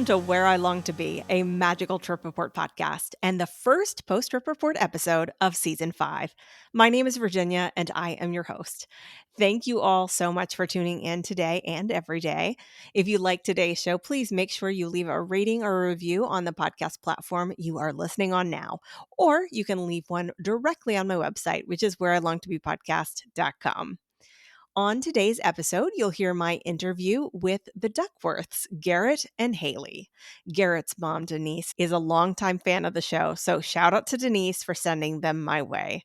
Welcome to Where I Long to Be, a magical trip report podcast, and the first post-trip report episode of Season 5. My name is Virginia, and I am your host. Thank you all so much for tuning in today and every day. If you like today's show, please make sure you leave a rating or a review on the podcast platform you are listening on now, or you can leave one directly on my website, which is whereilongtobepodcast.com. On today's episode, you'll hear my interview with the Duckworths, Garrett and Haley. Garrett's mom, Denise, is a longtime fan of the show, so shout out to Denise for sending them my way.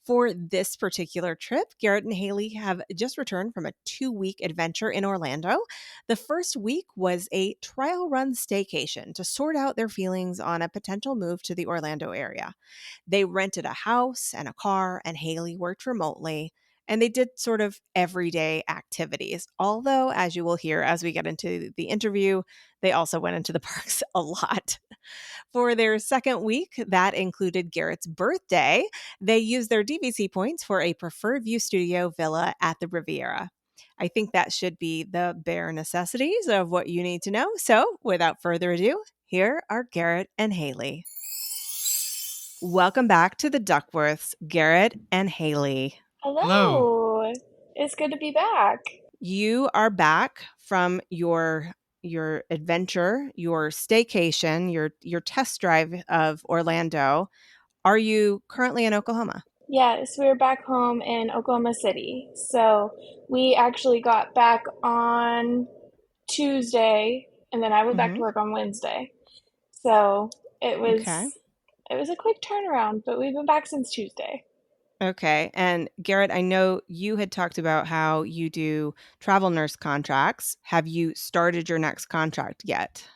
For this particular trip, Garrett and Haley have just returned from a 2-week adventure in Orlando. The first week was a trial run staycation to sort out their feelings on a potential move to the Orlando area. They rented a house and a car, and Haley worked remotely. And they did sort of everyday activities. Although, as you will hear as we get into the interview, they also went into the parks a lot. For their second week, that included Garrett's birthday. They used their DVC points for a preferred view studio villa at the Riviera. I think that should be the bare necessities of what you need to know. So, without further ado, here are Garrett and Haley. Welcome back to the Duckworths, Garrett and Haley. Hello. It's good to be back. You are back from your adventure, your staycation, your test drive of Orlando. Are you currently in Oklahoma? Yes, we're back home in Oklahoma City. So we actually got back on Tuesday, and then I went back to work on Wednesday. So it was a quick turnaround, but we've been back since Tuesday. Okay. And Garrett, I know you had talked about how you do travel nurse contracts. Have you started your next contract yet?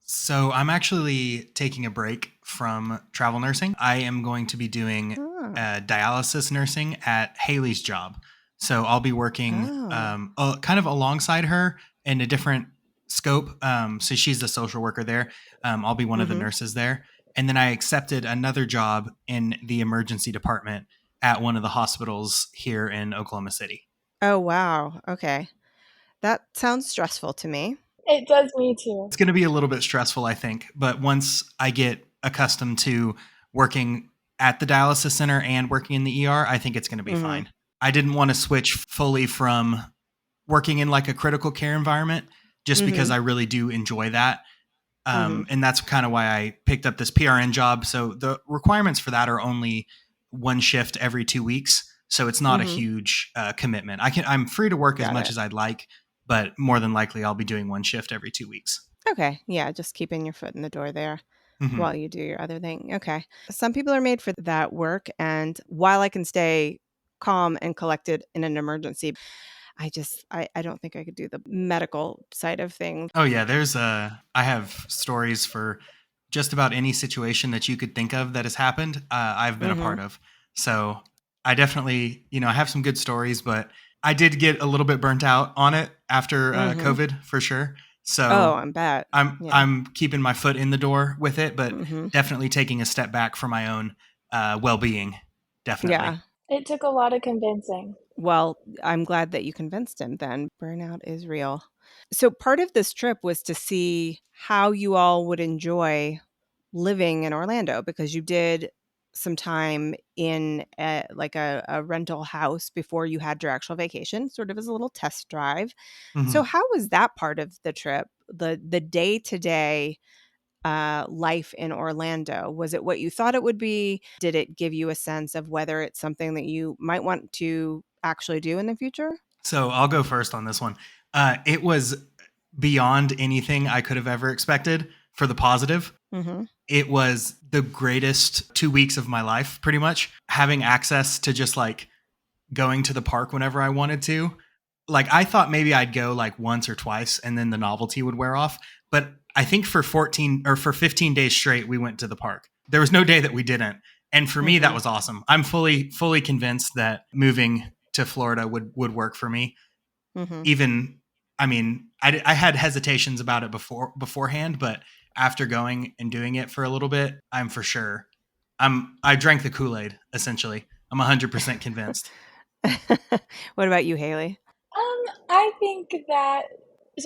So I'm actually taking a break from travel nursing. I am going to be doing dialysis nursing at Haley's job. So I'll be working kind of alongside her in a different scope. So she's the social worker there. I'll be one of the nurses there. And then I accepted another job in the emergency department at one of the hospitals here in Oklahoma City. Oh, wow. Okay. That sounds stressful to me. It does me too. It's going to be a little bit stressful, I think. But once I get accustomed to working at the dialysis center and working in the ER, I think it's going to be fine. I didn't want to switch fully from working in like a critical care environment just because I really do enjoy that. And that's kind of why I picked up this PRN job. So the requirements for that are only one shift every 2 weeks. So it's not a huge commitment. I'm free to work as much as I'd like, but more than likely I'll be doing one shift every 2 weeks. Okay. Yeah. Just keeping your foot in the door there while you do your other thing. Okay. Some people are made for that work. And while I can stay calm and collected in an emergency, I don't think I could do the medical side of things. Oh yeah. I have stories for just about any situation that you could think of that has happened. I've been a part of. So I definitely, I have some good stories, but I did get a little bit burnt out on it after COVID for sure. So I bet. I'm keeping my foot in the door with it, but definitely taking a step back for my own well-being. Definitely. Yeah. It took a lot of convincing. Well, I'm glad that you convinced him then. Burnout is real. So part of this trip was to see how you all would enjoy living in Orlando, because you did some time in a rental house before you had your actual vacation, sort of as a little test drive. So how was that part of the trip? The day-to-day life in Orlando? Was it what you thought it would be? Did it give you a sense of whether it's something that you might want to actually do in the future? So I'll go first on this one. It was beyond anything I could have ever expected for the positive. It was the greatest 2 weeks of my life, pretty much. Having access to just like going to the park whenever I wanted to. Like I thought maybe I'd go like once or twice and then the novelty would wear off. But I think for 15 days straight, we went to the park. There was no day that we didn't. And for me, that was awesome. I'm fully convinced that moving to Florida would work for me. Even, I mean, I had hesitations about it beforehand, but after going and doing it for a little bit, I'm for sure. I drank the Kool-Aid, essentially. I'm 100% convinced. What about you, Haley? I think that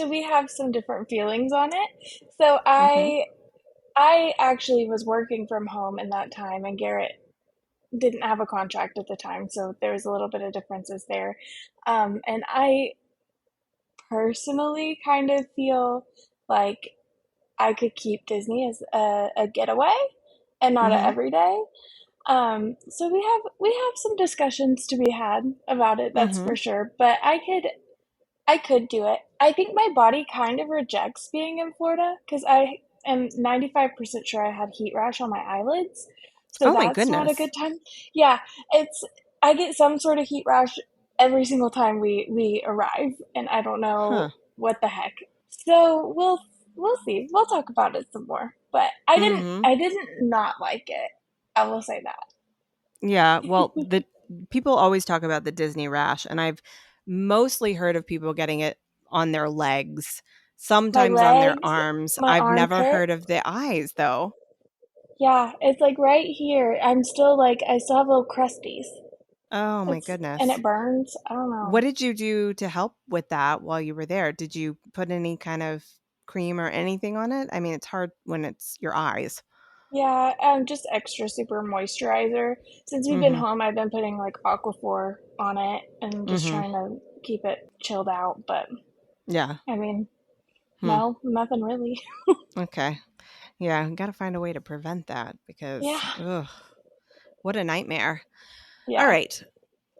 we have some different feelings on it. So Mm-hmm. I actually was working from home in that time, and Garrett didn't have a contract at the time, so there was a little bit of differences there. And I personally kind of feel like I could keep Disney as a getaway and not a Mm-hmm. everyday. So we have some discussions to be had about it, that's Mm-hmm. for sure. But I could do it. I think my body kind of rejects being in Florida because I am 95% sure I had heat rash on my eyelids. So Oh my that's not a goodness. good time. Yeah, it's I get some sort of heat rash every single time we arrive, and I don't know Huh. what the heck. So we'll see. We'll talk about it some more. But Mm-hmm. I didn't not like it. I will say that. Yeah, well, the people always talk about the Disney rash, and I've mostly heard of people getting it on their legs, My sometimes on their legs, arms. my I've never armpit. heard of the eyes, though. Yeah, it's like right here. I still have little crusties. Oh my And goodness. it burns. I don't What know. did you do to help with that while you were there? Did you put any kind of cream or anything on it? I mean, it's hard when it's your eyes. Yeah, just extra super moisturizer. Since we've been Mhm. home, I've been putting like Aquaphor on it and just Mhm. trying to keep it chilled out. But Yeah. I mean, Hmm. no, nothing really. Okay. Yeah, got to find a way to prevent that Yeah, because ugh, what a nightmare. All yeah. right.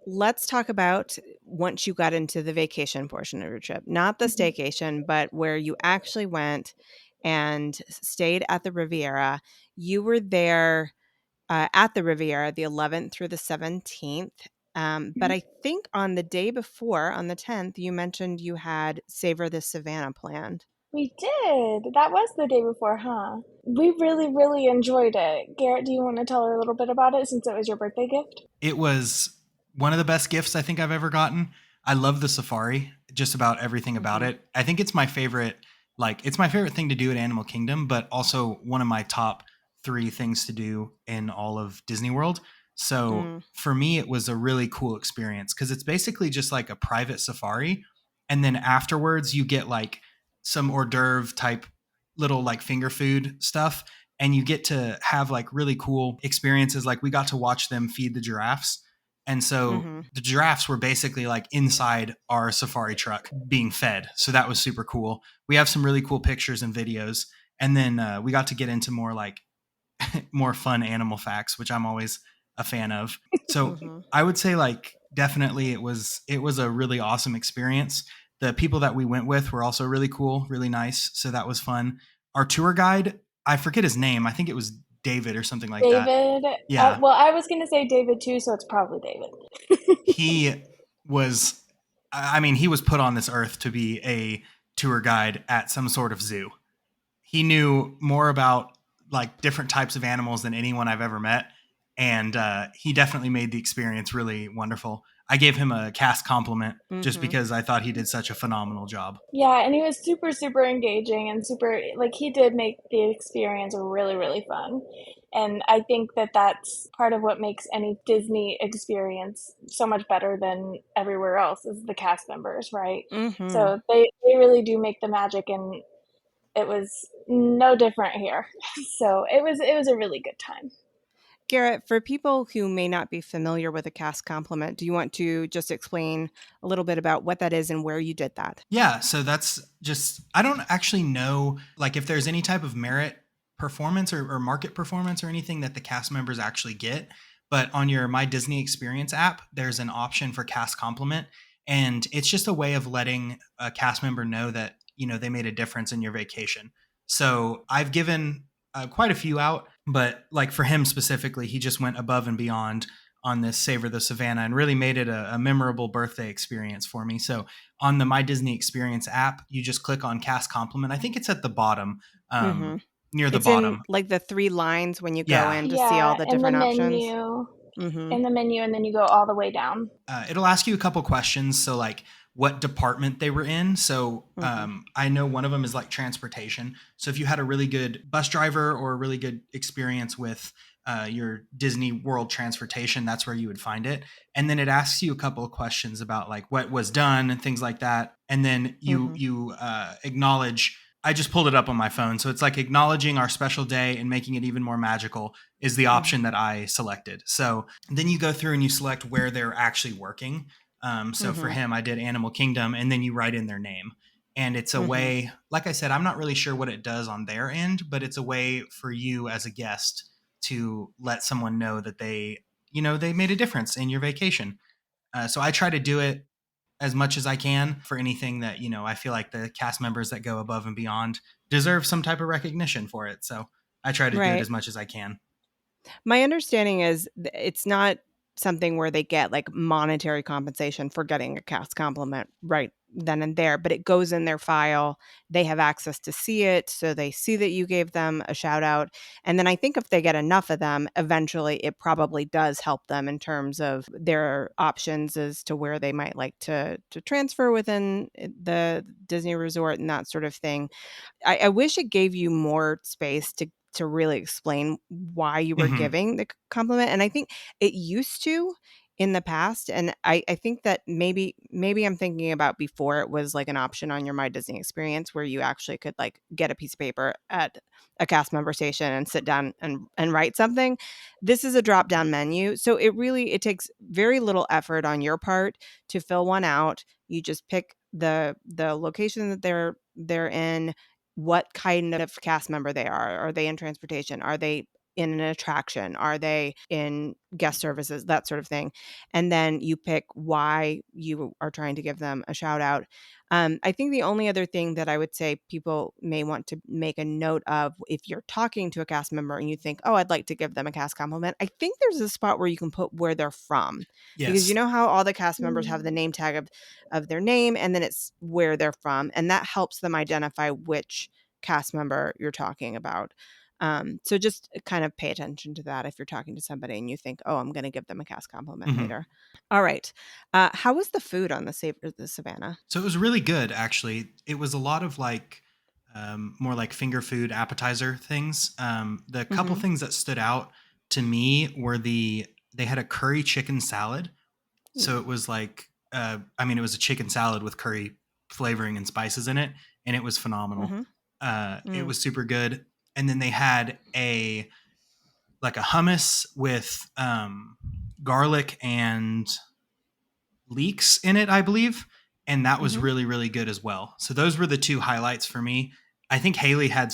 Let's talk about once you got into the vacation portion of your trip, not the Mhm. staycation, but where you actually went and stayed at the Riviera. You were there at the Riviera the 11th through the 17th. But Mhm. I think on the day before, on the 10th, you mentioned you had Savor the Savanna planned. We did. That was the day before, huh? We really, really enjoyed it. Garrett, do you want to tell her a little bit about it since it was your birthday gift? It was one of the best gifts I think I've ever gotten. I love the safari, just about everything about Mm-hmm. it. I think it's my favorite, like, it's my favorite thing to do at Animal Kingdom, but also one of my top three things to do in all of Disney World. So Mm, for me, it was a really cool experience because it's basically just like a private safari. And then afterwards, you get like some hors d'oeuvre type little like finger food stuff, and you get to have like really cool experiences. Like we got to watch them feed the giraffes. And so mm-hmm. the giraffes were basically like inside our safari truck being fed. So that was super cool. We have some really cool pictures and videos. And then we got to get into more like more fun animal facts, which I'm always a fan of. So Mm-hmm. I would say like definitely it was a really awesome experience. The people that we went with were also really cool, really nice. So that was fun. Our tour guide, I forget his name. I think it was David or something like that. David. Yeah. Well, I was going to say David too, so it's probably David. He was I mean, he was put on this earth to be a tour guide at some sort of zoo. He knew more about like different types of animals than anyone I've ever met, and he definitely made the experience really wonderful. I gave him a cast compliment just Mm-hmm. because I thought he did such a phenomenal job. Yeah, and he was super, super engaging and super, like, he did make the experience really, really fun. And I think that that's part of what makes any Disney experience so much better than everywhere else is the cast members, right? Mm-hmm. So they really do make the magic, and it was no different here. So it was a really good time. Garrett, for people who may not be familiar with a cast compliment, do you want to just explain a little bit about what that is and where you did that? Yeah, so that's just I don't actually know like if there's any type of merit performance or market performance or anything that the cast members actually get, but on your My Disney Experience app, there's an option for cast compliment, and it's just a way of letting a cast member know that you know they made a difference in your vacation. So I've given quite a few out, but like for him specifically, he just went above and beyond on this Savor the Savannah and really made it a memorable birthday experience for me. So on the My Disney Experience app, you just click on Cast Compliment. I think it's at the bottom, Mm-hmm. near the It's in bottom. like the three lines when you go Yeah. in to see all Yeah, the different options. in the menu, and then you go all the way down. It'll ask you a couple questions. So, like, what department they were in. So I know one of them is like transportation. So if you had a really good bus driver or a really good experience with your Disney World transportation, that's where you would find it. And then it asks you a couple of questions about like what was done and things like that. And then you acknowledge. I just pulled it up on my phone. So it's like acknowledging our special day and making it even more magical is the option that I selected. So then you go through and you select where they're actually working. So for him, I did Animal Kingdom, and then you write in their name. And it's a way, like I said, I'm not really sure what it does on their end, but it's a way for you as a guest to let someone know that they made a difference in your vacation. So I try to do it as much as I can for anything that, I feel like the cast members that go above and beyond deserve some type of recognition for it. So I try to do it as much as I can. My understanding is it's not something where they get like monetary compensation for getting a cast compliment right then and there, but it goes in their file. They have access to see it. So they see that you gave them a shout out. And then I think if they get enough of them, eventually it probably does help them in terms of their options as to where they might like to transfer within the Disney resort and that sort of thing. I wish it gave you more space to really explain why you were giving the compliment. And I think it used to in the past. And I think that maybe I'm thinking about before it was like an option on your My Disney experience where you actually could like get a piece of paper at a cast member station and sit down and write something. This is a drop down menu. So it takes very little effort on your part to fill one out. You just pick the location that they're in, what kind of cast member they are. Are they in transportation? Are they in an attraction? Are they in guest services? That sort of thing. And then you pick why you are trying to give them a shout out. I think the only other thing that I would say people may want to make a note of if you're talking to a cast member and you think, oh, I'd like to give them a cast compliment, I think there's a spot where you can put where they're from. Yes. Because you know how all the cast members have the name tag of their name and then it's where they're from. And that helps them identify which cast member you're talking about. So just kind of pay attention to that if you're talking to somebody and you think, oh, I'm going to give them a cast compliment later. All right. How was the food on the Savor the Savanna? So it was really good, actually. It was a lot of like more like finger food appetizer things. The couple things that stood out to me were they had a curry chicken salad. So it was like, it was a chicken salad with curry flavoring and spices in it, and it was phenomenal. It was super good. And then they had a hummus with garlic and leeks in it, I believe. And that was really, really good as well. So those were the two highlights for me. I think Haley had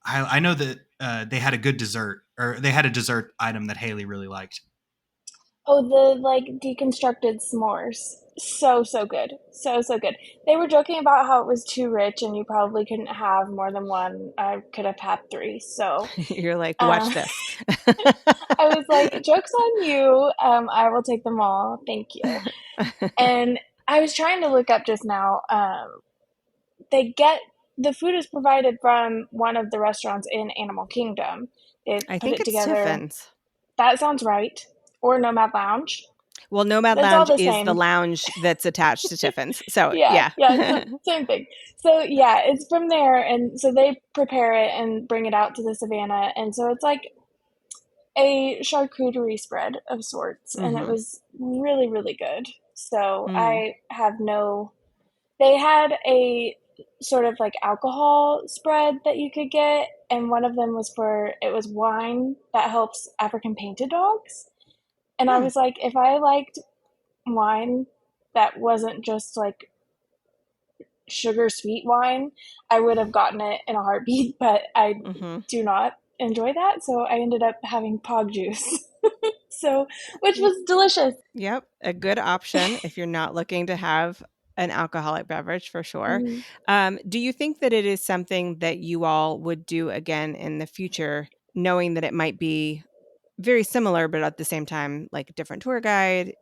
I know that they had a good dessert, or they had a dessert item that Haley really liked. Oh, the like deconstructed s'mores. So good. So good. They were joking about how it was too rich and you probably couldn't have more than one. I could have had 3. So you're like, watch this. I was like, joke's on you. I will take them all. Thank you. And I was trying to look up just now. The food is provided from one of the restaurants in Animal Kingdom. I think it's Tiffin's. That sounds right. Or Nomad Lounge. Well, Nomad Lounge is the lounge that's attached to Tiffin's. So yeah. Same thing. So yeah, it's from there, and so they prepare it and bring it out to the Savannah, and so it's like a charcuterie spread of sorts, and it was really, really good. So they had a sort of like alcohol spread that you could get, and one of them was wine that helps African painted dogs. And I was like, if I liked wine that wasn't just like sugar sweet wine, I would have gotten it in a heartbeat, but I do not enjoy that. So I ended up having pog juice. Which was delicious. Yep. A good option if you're not looking to have an alcoholic beverage, for sure. Do you think that it is something that you all would do again in the future, knowing that it might be very similar, but at the same time, like a different tour guide?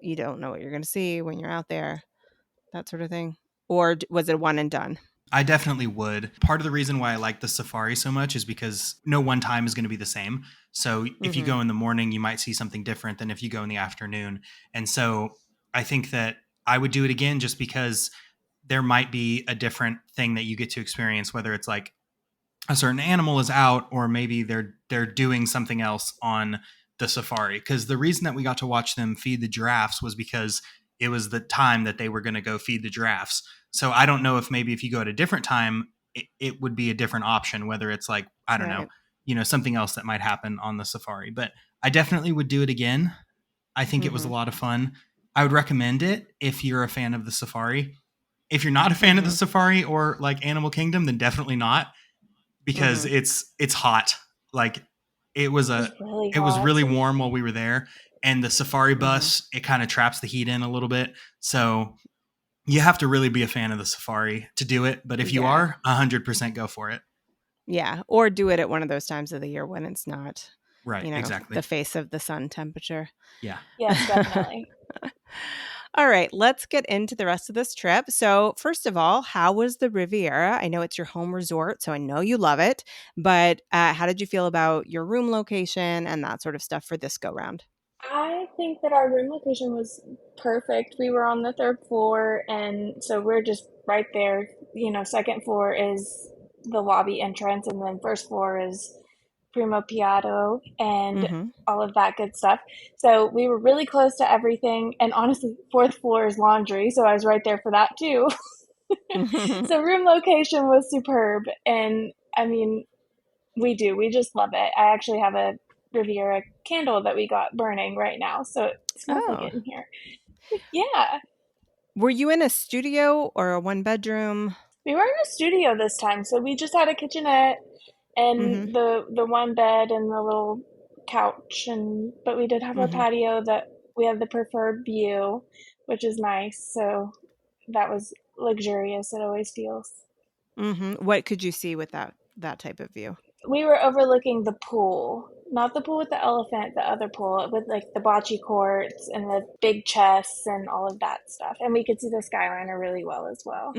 You don't know what you're going to see when you're out there, that sort of thing. Or was it one and done? I definitely would. Part of the reason why I like the safari so much is because no one time is going to be the same. So if you go in the morning, you might see something different than if you go in the afternoon. And so I think that I would do it again just because there might be a different thing that you get to experience, whether it's like a certain animal is out or maybe they're doing something else on the safari. Because the reason that we got to watch them feed the giraffes was because it was the time that they were going to go feed the giraffes. So I don't know if maybe if you go at a different time, it would be a different option, whether it's like, I don't know, something else that might happen on the safari. But I definitely would do it again. I think it was a lot of fun. I would recommend it if you're a fan of the safari. If you're not a fan of the safari or like Animal Kingdom, then definitely not, because it's hot. Like it was really warm while we were there, and the safari bus, it kind of traps the heat in a little bit. So you have to really be a fan of the safari to do it. But if you are, 100% go for it. Yeah. Or do it at one of those times of the year when it's not, right, exactly, the face of the sun temperature. Yeah. Yes, definitely. All right, let's get into the rest of this trip. So, first of all, how was the Riviera? I know it's your home resort, so I know you love it. But how did you feel about your room location and that sort of stuff for this go round? I think that our room location was perfect. We were on the third floor, and so we're just right there. Second floor is the lobby entrance, and then first floor is Primo Piatto and all of that good stuff. So we were really close to everything. And honestly, fourth floor is laundry, so I was right there for that too. So room location was superb. And I mean, we just love it. I actually have a Riviera candle that we got burning right now, so it smells like it in here. Yeah. Were you in a studio or a one bedroom? We were in a studio this time, so we just had a kitchenette and the one bed and the little couch, but we did have a patio that we have the preferred view, which is nice. So that was luxurious. It always feels. What could you see with that type of view? We were overlooking the pool, not the pool with the elephant, the other pool with like the bocce courts and the big chests and all of that stuff. And we could see the Skyliner really well as well.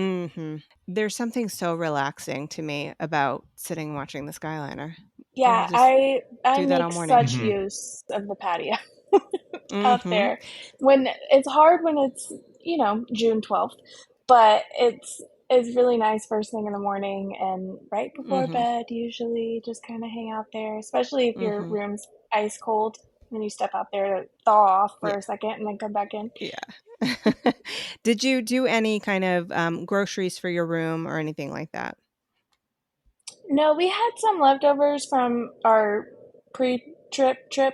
There's something so relaxing to me about sitting and watching the Skyliner. Yeah, I make such use of the patio out there. When it's hard when it's, June 12th, but it's really nice first thing in the morning and right before bed, usually just kind of hang out there, especially if your room's ice cold. Then you step out there to thaw off for a second and then come back in. Yeah. Did you do any kind of groceries for your room or anything like that? No, we had some leftovers from our trip,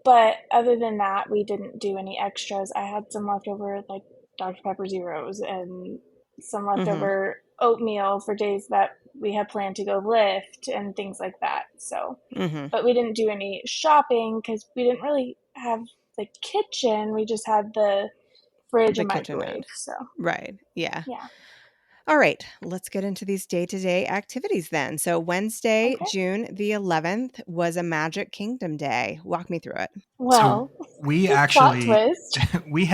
but other than that, we didn't do any extras. I had some leftover like Dr. Pepper Zeros and some leftover oatmeal for days that we had planned to go lift and things like that. So, but we didn't do any shopping because we didn't really have the kitchen. We just had the fridge and microwave. So, right. Yeah. Yeah. All right, let's get into these day-to-day activities then. So Wednesday, June the 11th was a Magic Kingdom day. Walk me through it. Well, so we had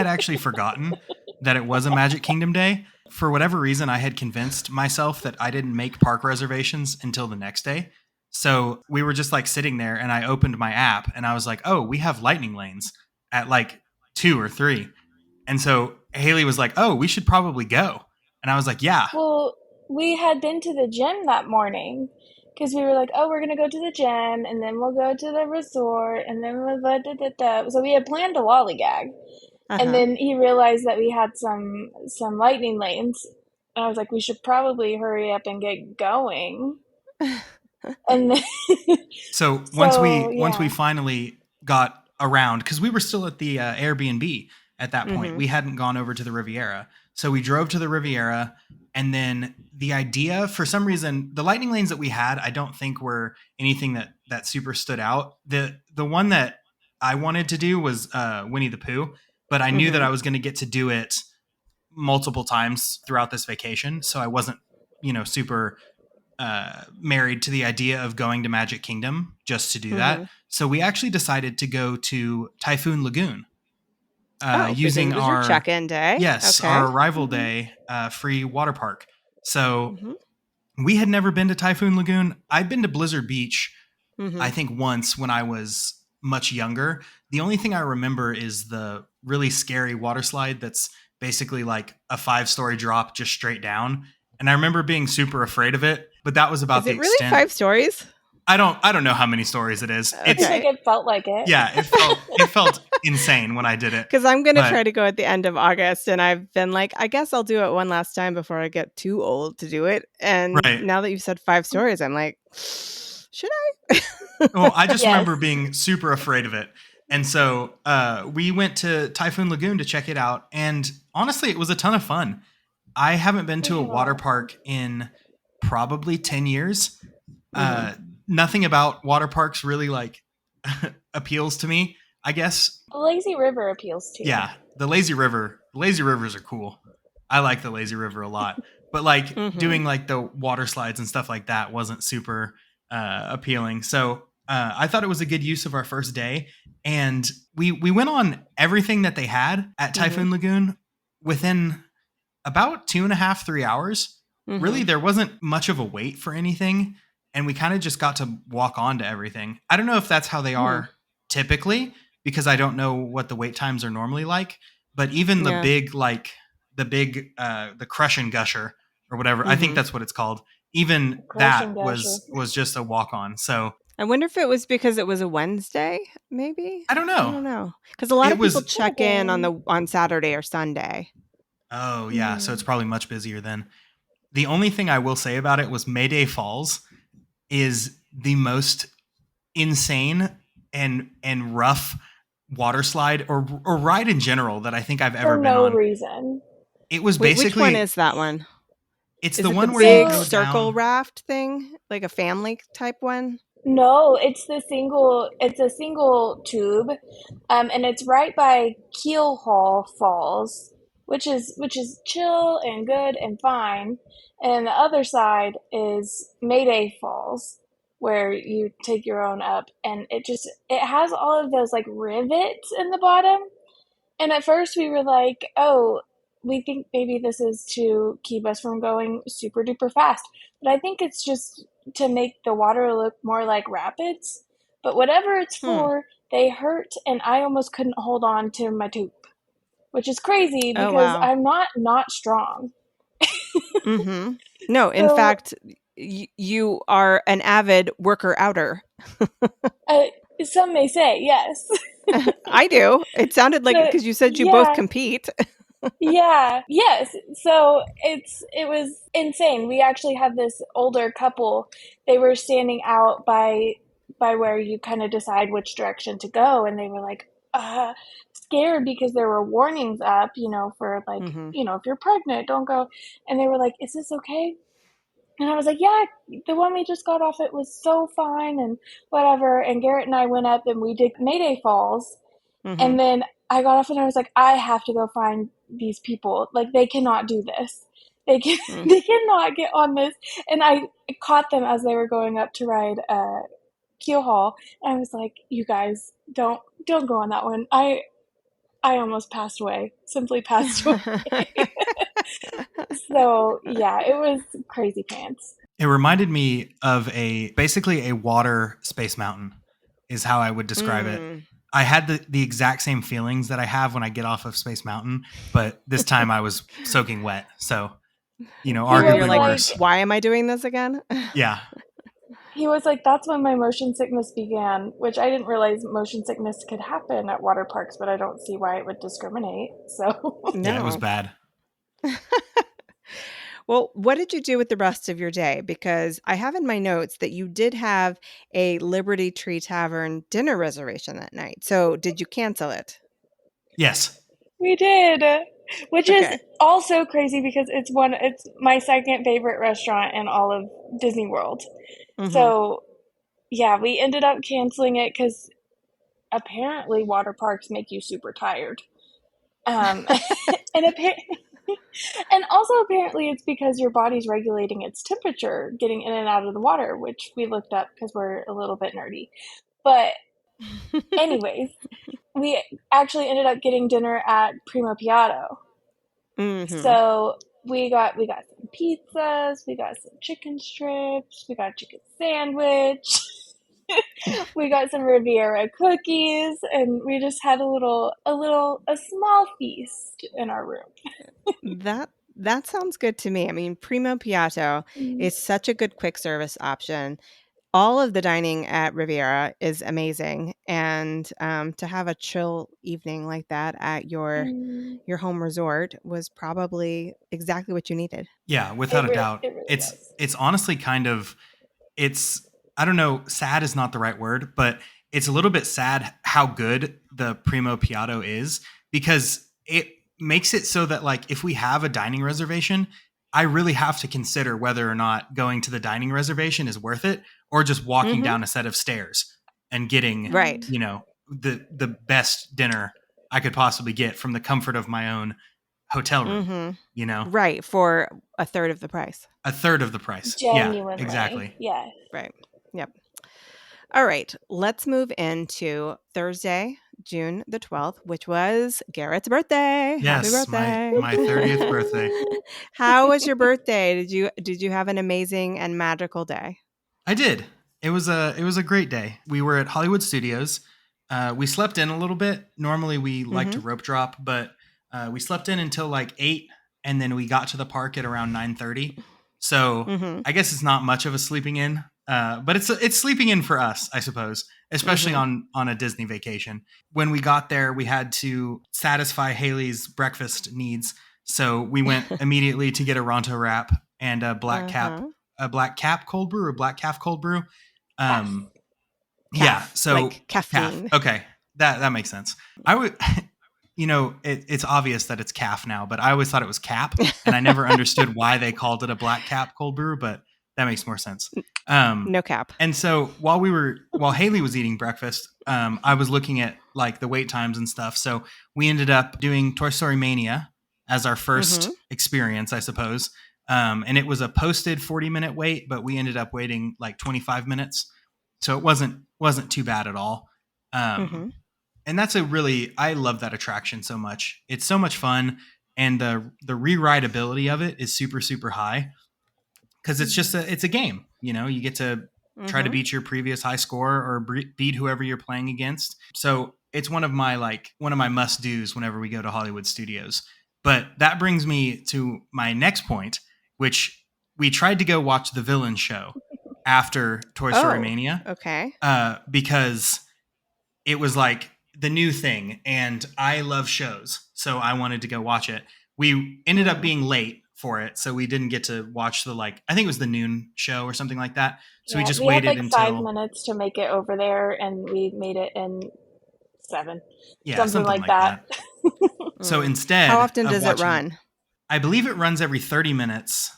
actually forgotten that it was a Magic Kingdom day. For whatever reason, I had convinced myself that I didn't make park reservations until the next day. So we were just like sitting there and I opened my app and I was like, oh, we have lightning lanes at like 2 or 3. And so Haley was like, oh, we should probably go. And I was like, yeah. Well, we had been to the gym that morning because we were like, oh, we're going to go to the gym and then we'll go to the resort and then we'll da. So we had planned a lollygag. And then he realized that we had some lightning lanes. And I was like, we should probably hurry up and get going. And then so once we finally got around, because we were still at the Airbnb at that point, we hadn't gone over to the Riviera. So we drove to the Riviera, and then the idea, for some reason, the lightning lanes that we had, I don't think were anything that super stood out. The one that I wanted to do was Winnie the Pooh, but I knew that I was going to get to do it multiple times throughout this vacation. So I wasn't, super married to the idea of going to Magic Kingdom just to do that. So we actually decided to go to Typhoon Lagoon. Using our check-in day. Yes, our arrival day, free water park. So we had never been to Typhoon Lagoon. I'd been to Blizzard Beach, I think once when I was much younger. The only thing I remember is the really scary water slide that's basically like a 5-story drop just straight down. And I remember being super afraid of it, but that was about Is the it really extent. 5 stories? I don't know how many stories it is. Okay. I think it felt like it. Yeah, it felt insane when I did it. Because I'm going to try to go at the end of August, and I've been like, I guess I'll do it one last time before I get too old to do it. And now that you've said 5 stories, I'm like, should I? Well, I just remember being super afraid of it. And so we went to Typhoon Lagoon to check it out. And honestly, it was a ton of fun. I haven't been to a water park in probably 10 years. Nothing about water parks really like appeals to me, I guess. The lazy river appeals to you. Yeah, the lazy rivers are cool. I like the lazy river a lot. But like doing like the water slides and stuff like that wasn't super appealing. So I thought it was a good use of our first day. And we went on everything that they had at Typhoon Lagoon within about 2.5, 3 hours. Really, there wasn't much of a wait for anything. And we kind of just got to walk on to everything. I don't know if that's how they are typically, because I don't know what the wait times are normally like. But even the big, like the Crush and Gusher or whatever, I think that's what it's called. Even that was just a walk on. So I wonder if it was because it was a Wednesday, maybe? I don't know. Because a lot of people check in on Saturday or Sunday. Oh, yeah. So it's probably much busier then. The only thing I will say about it was Mayday Falls is the most insane and rough water slide or ride in general that I think I've ever been on. For no reason. It was basically... Which one is that one? It's the one the where you big go circle down... raft thing? Like a family type one? No, it's a single tube. And it's right by Keelhaul Falls, which is chill and good and fine. And the other side is Mayday Falls, where you take your own up, and it has all of those like rivets in the bottom. And at first we were like, oh, we think maybe this is to keep us from going super duper fast. But I think it's just to make the water look more like rapids. But whatever it's for, they hurt, and I almost couldn't hold on to my tube, which is crazy because I'm not strong. No, in fact, you are an avid worker-outer. Some may say, yes. I do. It sounded like it because you said you both compete. Yes. So it was insane. We actually had this older couple. They were standing out by where you kind of decide which direction to go, and they were like scared because there were warnings up, for like, if you're pregnant, don't go. And they were like, is this okay? And I was like, yeah, the one we just got off, it was so fine and whatever. And Garrett and I went up and we did Mayday Falls. And then I got off and I was like, I have to go find these people. Like, they cannot do this. They cannot get on this. And I caught them as they were going up to ride Keelhaul. And I was like, you guys, don't go on that one. I almost passed away. Simply passed away. So, yeah, it was crazy pants. It reminded me of basically a water Space Mountain is how I would describe it. I had the exact same feelings that I have when I get off of Space Mountain, but this time I was soaking wet. So, arguably like, worse. Why am I doing this again? Yeah. He was like, that's when my motion sickness began, which I didn't realize motion sickness could happen at water parks, but I don't see why it would discriminate. So, Yeah, it was bad. Well, what did you do with the rest of your day? Because I have in my notes that you did have a Liberty Tree Tavern dinner reservation that night. So did you cancel it? Yes. We did, which is also crazy because it's my second favorite restaurant in all of Disney World. So, yeah, we ended up canceling it because apparently water parks make you super tired. And also apparently it's because your body's regulating its temperature getting in and out of the water, which we looked up because we're a little bit nerdy. But anyways, we actually ended up getting dinner at Primo Piatto. So we got some pizzas, we got some chicken strips, we got a chicken sandwich. We got some Riviera cookies, and we just had a small feast in our room. That sounds good to me. I mean, Primo Piatto is such a good quick service option. All of the dining at Riviera is amazing, and to have a chill evening like that at your home resort was probably exactly what you needed. Yeah, without a doubt. It really was. It's honestly kind of, it's, I don't know, sad is not the right word, but it's a little bit sad how good the Primo Piatto is, because it makes it so that, like, if we have a dining reservation, I really have to consider whether or not going to the dining reservation is worth it, or just walking down a set of stairs and getting, you know, the best dinner I could possibly get from the comfort of my own hotel room, you know? Right, for a third of the price. A third of the price. Genuinely. Yeah, exactly. Yeah. Right. Yep. All right, let's move into Thursday, June the 12th, which was Garrett's birthday. Yes, Happy birthday. my 30th birthday. How was your birthday? Did you have an amazing and magical day? I did. It was a great day. We were at Hollywood Studios. We slept in a little bit. Normally we like to rope drop, but we slept in until like 8, and then we got to the park at around 9:30. So I guess it's not much of a sleeping in, but it's sleeping in for us, I suppose, especially on a Disney vacation. When we got there, we had to satisfy Haley's breakfast needs, so we went immediately to get a Ronto wrap and a black cap cold brew, or black calf cold brew. Yeah, so like caffeine. Calf. Okay, that makes sense. I would, you know, it's obvious that it's calf now, but I always thought it was cap, and I never understood why they called it a black cap cold brew, but that makes more sense. No cap. And so while Haley was eating breakfast, I was looking at like the wait times and stuff. So we ended up doing Toy Story Mania as our first experience, I suppose. And it was a posted 40-minute wait, but we ended up waiting like 25 minutes. So it wasn't too bad at all. And that's I love that attraction so much. It's so much fun. And the rewritability of it is super, super high, because it's a game. You know, you get to try to beat your previous high score, or beat whoever you're playing against. So it's one of my must do's whenever we go to Hollywood Studios. But that brings me to my next point, which we tried to go watch the Villain show after Toy Story Mania. Okay. Because it was like the new thing, and I love shows, so I wanted to go watch it. We ended up being late for it, so we didn't get to watch I think it was the noon show or something like that. So we just waited had like until 5 minutes to make it over there, and we made it in 7. Yeah, something like that. So instead, how often does it run? I believe it runs every 30 minutes.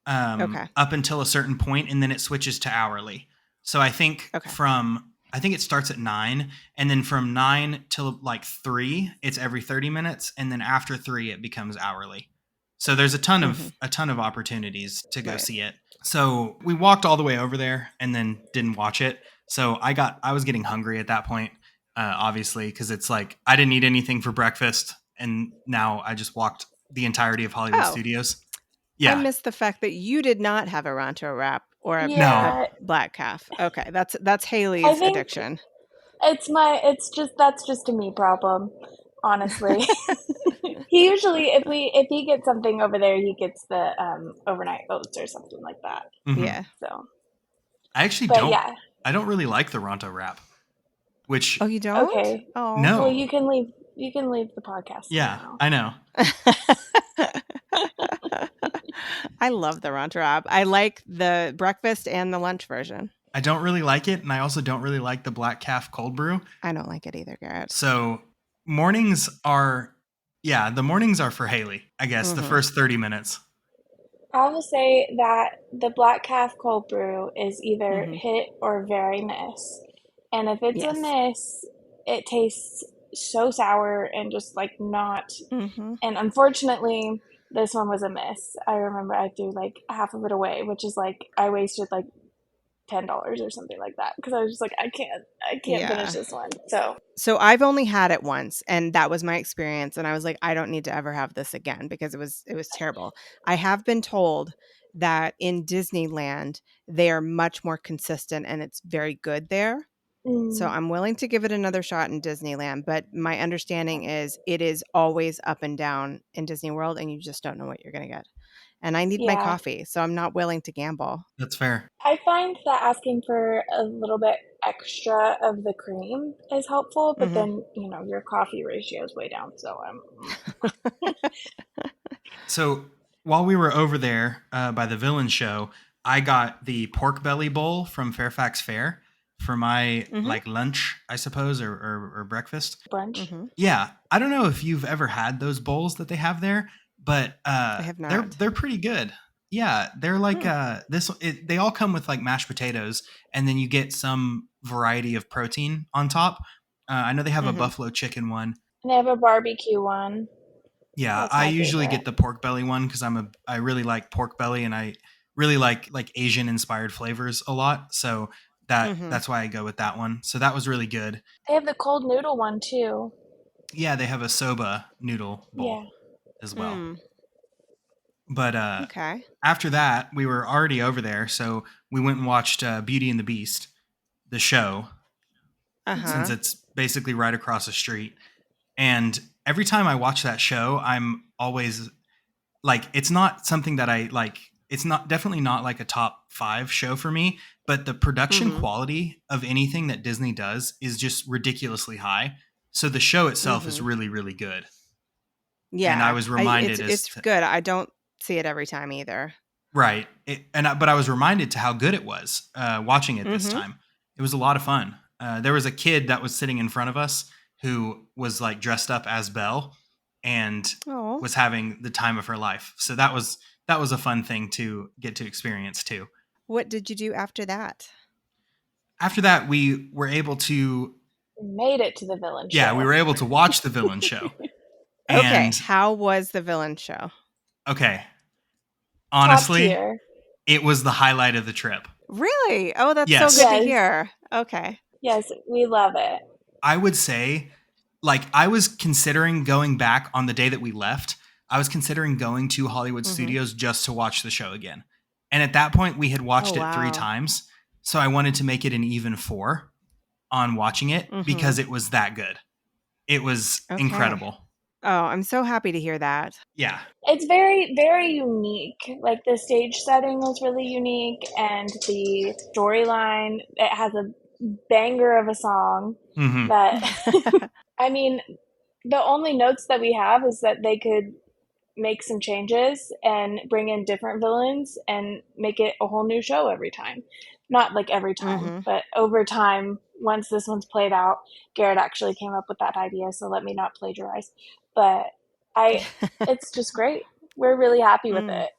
Up until a certain point, and then it switches to hourly. So I think I think it starts at 9, and then from 9 till like 3, it's every 30 minutes, and then after 3, it becomes hourly. So there's a ton of opportunities to go see it. So we walked all the way over there and then didn't watch it. So I was getting hungry at that point, obviously, because it's like I didn't eat anything for breakfast, and now I just walked the entirety of Hollywood Studios. Yeah. I missed the fact that you did not have a Ronto wrap or a black calf. Okay, that's Haley's addiction. That's just a me problem, honestly. He usually, if he gets something over there, he gets the overnight oats or something like that. Yeah. So I actually don't. Yeah. I don't really like the Ronto wrap. Which you don't? Okay. Oh no. Well, you can leave the podcast. Yeah, now. I know. I love the Ronto wrap. I like the breakfast and the lunch version. I don't really like it, and I also don't really like the black calf cold brew. I don't like it either, Garrett. So mornings are for Haley, I guess, the first 30 minutes. I will say that the black calf cold brew is either hit or very miss. And if it's a miss, it tastes so sour and just like not. And unfortunately, this one was a miss. I remember I threw like half of it away, which is like I wasted like $10 or something like that, because I was just like, I can't finish this one. So I've only had it once, and that was my experience, and I was like, I don't need to ever have this again, because it was terrible. I have been told that in Disneyland, they are much more consistent and it's very good there. So I'm willing to give it another shot in Disneyland, but my understanding is it is always up and down in Disney World and you just don't know what you're going to get. And I need my coffee, so I'm not willing to gamble. That's fair. I find that asking for a little bit extra of the cream is helpful, but then, your coffee ratio is way down. So So while we were over there by the villain show, I got the pork belly bowl from Fairfax Fair for my like lunch, I suppose, or breakfast. Brunch. Yeah. I don't know if you've ever had those bowls that they have there, but I have not. They're pretty good. Yeah, they're like they all come with like mashed potatoes, and then you get some variety of protein on top. I know they have a buffalo chicken one. And they have a barbecue one. Yeah, I usually get the pork belly one because I really like pork belly, and I really like Asian inspired flavors a lot. So that's why I go with that one. So that was really good. They have the cold noodle one too. Yeah, they have a soba noodle bowl as well. But after that, we were already over there, so we went and watched Beauty and the Beast, the show, since it's basically right across the street. And every time I watch that show, I'm always like, it's not something that I like. It's definitely not like a top 5 show for me, but the production quality of anything that Disney does is just ridiculously high. So the show itself is really, really good. Yeah. And I was reminded it's good. I don't see it every time either. Right. But I was reminded to how good it was watching it this time. It was a lot of fun. There was a kid that was sitting in front of us who was like dressed up as Belle and was having the time of her life. So that was a fun thing to get to experience too. What did you do after that? After that, we were able to... made it to the villain show. Yeah, we were able to watch the villain show. Okay, how was the villain show? Okay. Honestly, it was the highlight of the trip. Really? Oh, that's so good to hear. Okay. Yes, we love it. I would say, like, I was considering going back on the day that we left. I was considering going to Hollywood Studios just to watch the show again. And at that point, we had watched it 3 times. So I wanted to make it an even 4 on watching it because it was that good. It was incredible. Oh, I'm so happy to hear that. Yeah. It's very, very unique. Like the stage setting was really unique and the storyline, it has a banger of a song that, I mean, the only notes that we have is that they could make some changes and bring in different villains and make it a whole new show every time. Not like every time, but over time, once this one's played out, Garrett actually came up with that idea, so let me not plagiarize. But it's just great. We're really happy with it.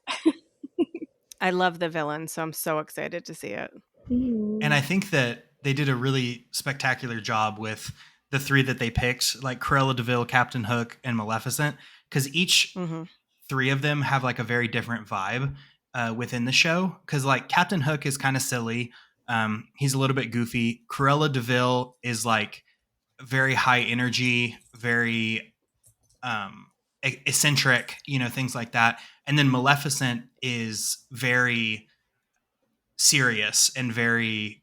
I love the villain, so I'm so excited to see it. And I think that they did a really spectacular job with the 3 that they picked, like Cruella de Vil, Captain Hook, and Maleficent, because each 3 of them have like a very different vibe within the show. Because like Captain Hook is kind of silly. He's a little bit goofy. Cruella de Vil is like very high energy, very eccentric, things like that. And then Maleficent is very serious and very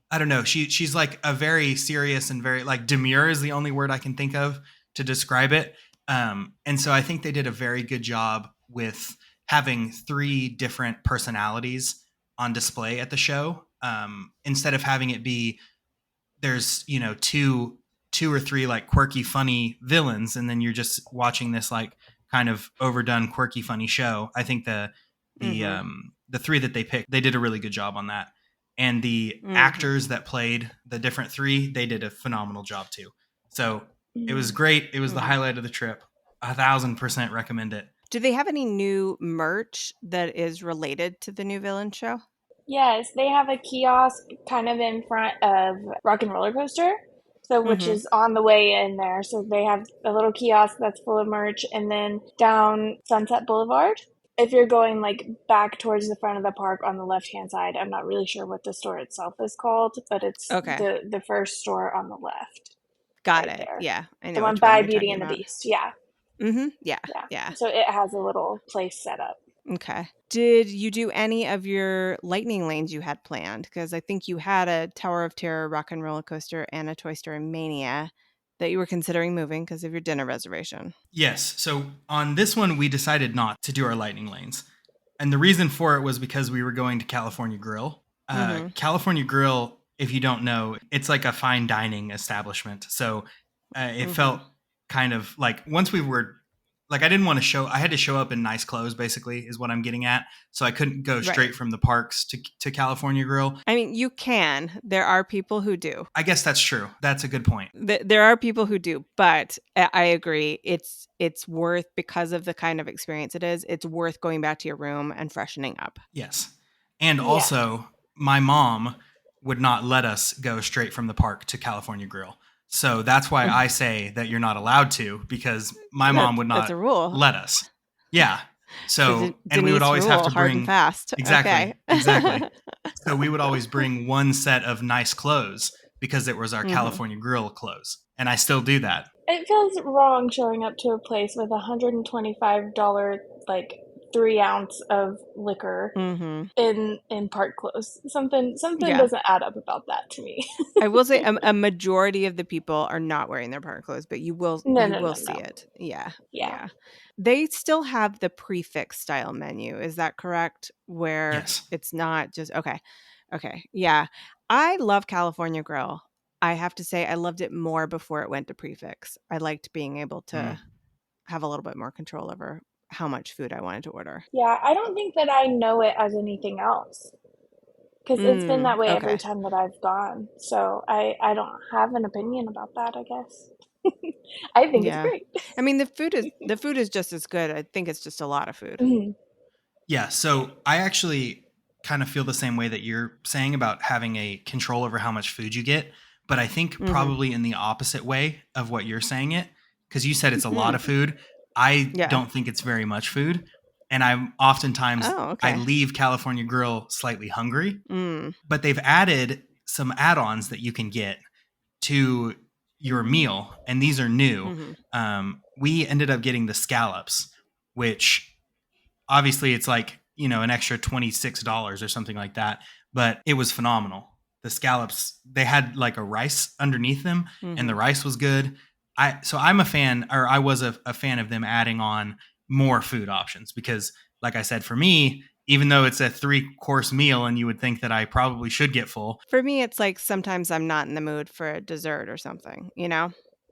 I don't know. She's like a very serious and very like demure is the only word I can think of to describe it. And so I think they did a very good job with having 3 different personalities on display at the show. Instead of having it be there's, 2 or 3 like quirky, funny villains, and then you're just watching this like kind of overdone, quirky, funny show. I think the 3 that they picked, they did a really good job on that. And the actors that played the different 3, they did a phenomenal job too. So it was great. It was the highlight of the trip. 1,000% recommend it. Do they have any new merch that is related to the new villain show? Yes, they have a kiosk kind of in front of Rock and Roller Coaster, so which is on the way in there. So they have a little kiosk that's full of merch, and then down Sunset Boulevard, if you're going like back towards the front of the park on the left-hand side, I'm not really sure what the store itself is called, but it's the first store on the left. Got it. There. Yeah, I know the one by Beauty and the Beast. Yeah. Yeah. So it has a little place set up. Okay. Did you do any of your lightning lanes you had planned? Because I think you had a Tower of Terror rock and roller coaster and a Toy Story Mania that you were considering moving because of your dinner reservation. Yes. So on this one, we decided not to do our lightning lanes. And the reason for it was because we were going to California Grill. California Grill, if you don't know, it's like a fine dining establishment. So it felt kind of like once we were like, I didn't want to I had to show up in nice clothes, basically, is what I'm getting at. So I couldn't go straight from the parks to California Grill. I mean, you can. There are people who do. I guess that's true. That's a good point. There are people who do, but I agree. It's worth, because of the kind of experience it is, it's worth going back to your room and freshening up. Yes. And also, my mom would not let us go straight from the park to California Grill. So that's why I say that you're not allowed to, because my mom would not let us. Yeah. So, and we would always have to hard and fast. Exactly. Okay. Exactly. So we would always bring one set of nice clothes because it was our California Grill clothes. And I still do that. It feels wrong showing up to a place with $125, like 3-ounce of liquor in park clothes. Something doesn't add up about that to me. I will say a majority of the people are not wearing their park clothes, but you will see it. Yeah. They still have the prefix style menu. Is that correct? Where it's not just okay. Yeah. I love California Grill. I have to say I loved it more before it went to prefix. I liked being able to have a little bit more control over how much food I wanted to order. Yeah, I don't think that I know it as anything else, because it's been that way every time that I've gone. So I don't have an opinion about that, I guess. I think it's great. I mean, the food is just as good. I think it's just a lot of food. Yeah. So I actually kind of feel the same way that you're saying about having a control over how much food you get. But I think probably in the opposite way of what you're saying it, because you said it's a lot of food. I don't think it's very much food. And I'm oftentimes, I leave California Grill slightly hungry. But they've added some add-ons that you can get to your meal. And these are new. We ended up getting the scallops, which obviously it's like, an extra $26 or something like that. But it was phenomenal. The scallops, they had like a rice underneath them, and the rice was good. I'm a fan, or I was a fan of them adding on more food options, because like I said, for me, even though it's a 3-course meal and you would think that I probably should get full. For me, it's like sometimes I'm not in the mood for a dessert or something,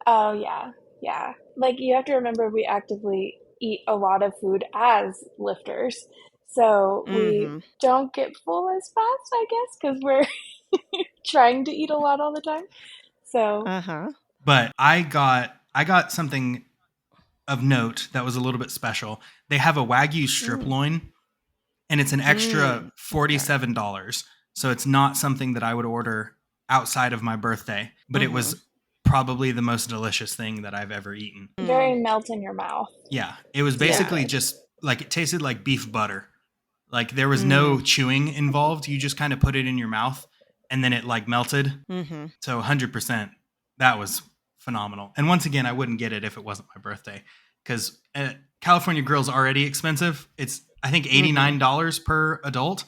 Oh, yeah. Yeah. Like, you have to remember, we actively eat a lot of food as lifters. So we don't get full as fast, I guess, because we're trying to eat a lot all the time. So. But I got something of note that was a little bit special. They have a Wagyu strip loin, and it's an extra $47. So it's not something that I would order outside of my birthday, but it was probably the most delicious thing that I've ever eaten. Very melt in your mouth. Yeah. It was basically just like, it tasted like beef butter. Like there was no chewing involved. You just kind of put it in your mouth and then it like melted. So 100%, that was phenomenal. And once again, I wouldn't get it if it wasn't my birthday, because California Grill's already expensive. It's, I think, $89 per adult.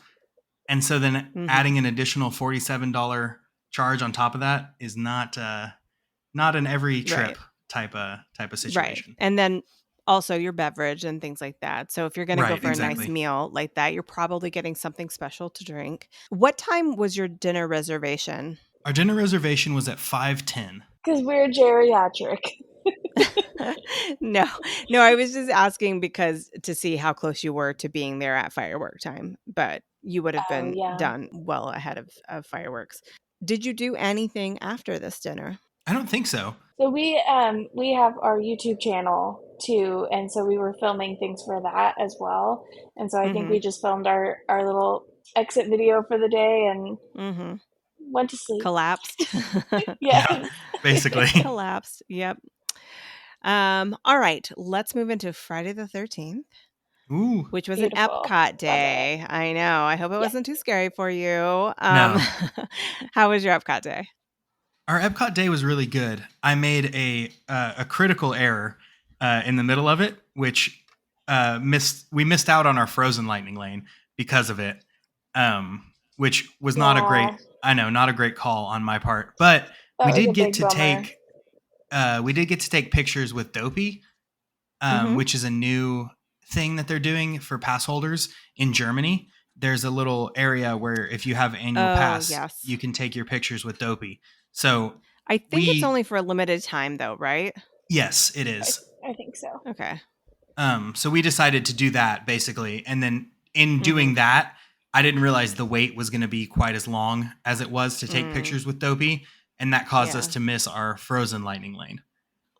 And so then adding an additional $47 charge on top of that is not an every trip type of situation. Right. And then also your beverage and things like that. So if you're going to go for a nice meal like that, you're probably getting something special to drink. What time was your dinner reservation? Our dinner reservation was at 5:10. Because we're geriatric. No, I was just asking because to see how close you were to being there at firework time, but you would have been done well ahead of fireworks. Did you do anything after this dinner? I don't think so. So we have our YouTube channel too, and so we were filming things for that as well. And so I think we just filmed our little exit video for the day and went to sleep. Collapsed. Yeah, basically. Collapsed. Yep. All right, let's move into Friday the 13th. Ooh, which was beautiful. An Epcot day. I know. I hope it wasn't too scary for you. No. How was your Epcot day? Our Epcot day was really good. I made a critical error in the middle of it, which missed out on our Frozen Lightning Lane because of it, which was not a great call on my part. But That was a big bummer. We did get to take pictures with Dopey, which is a new thing that they're doing for pass holders in Germany. There's a little area where if you have annual pass, you can take your pictures with Dopey. So I think it's only for a limited time though, right? Yes, it is. I think so. Okay. So we decided to do that basically. And then in doing that, I didn't realize the wait was going to be quite as long as it was to take pictures with Dopey. And that caused us to miss our Frozen Lightning Lane.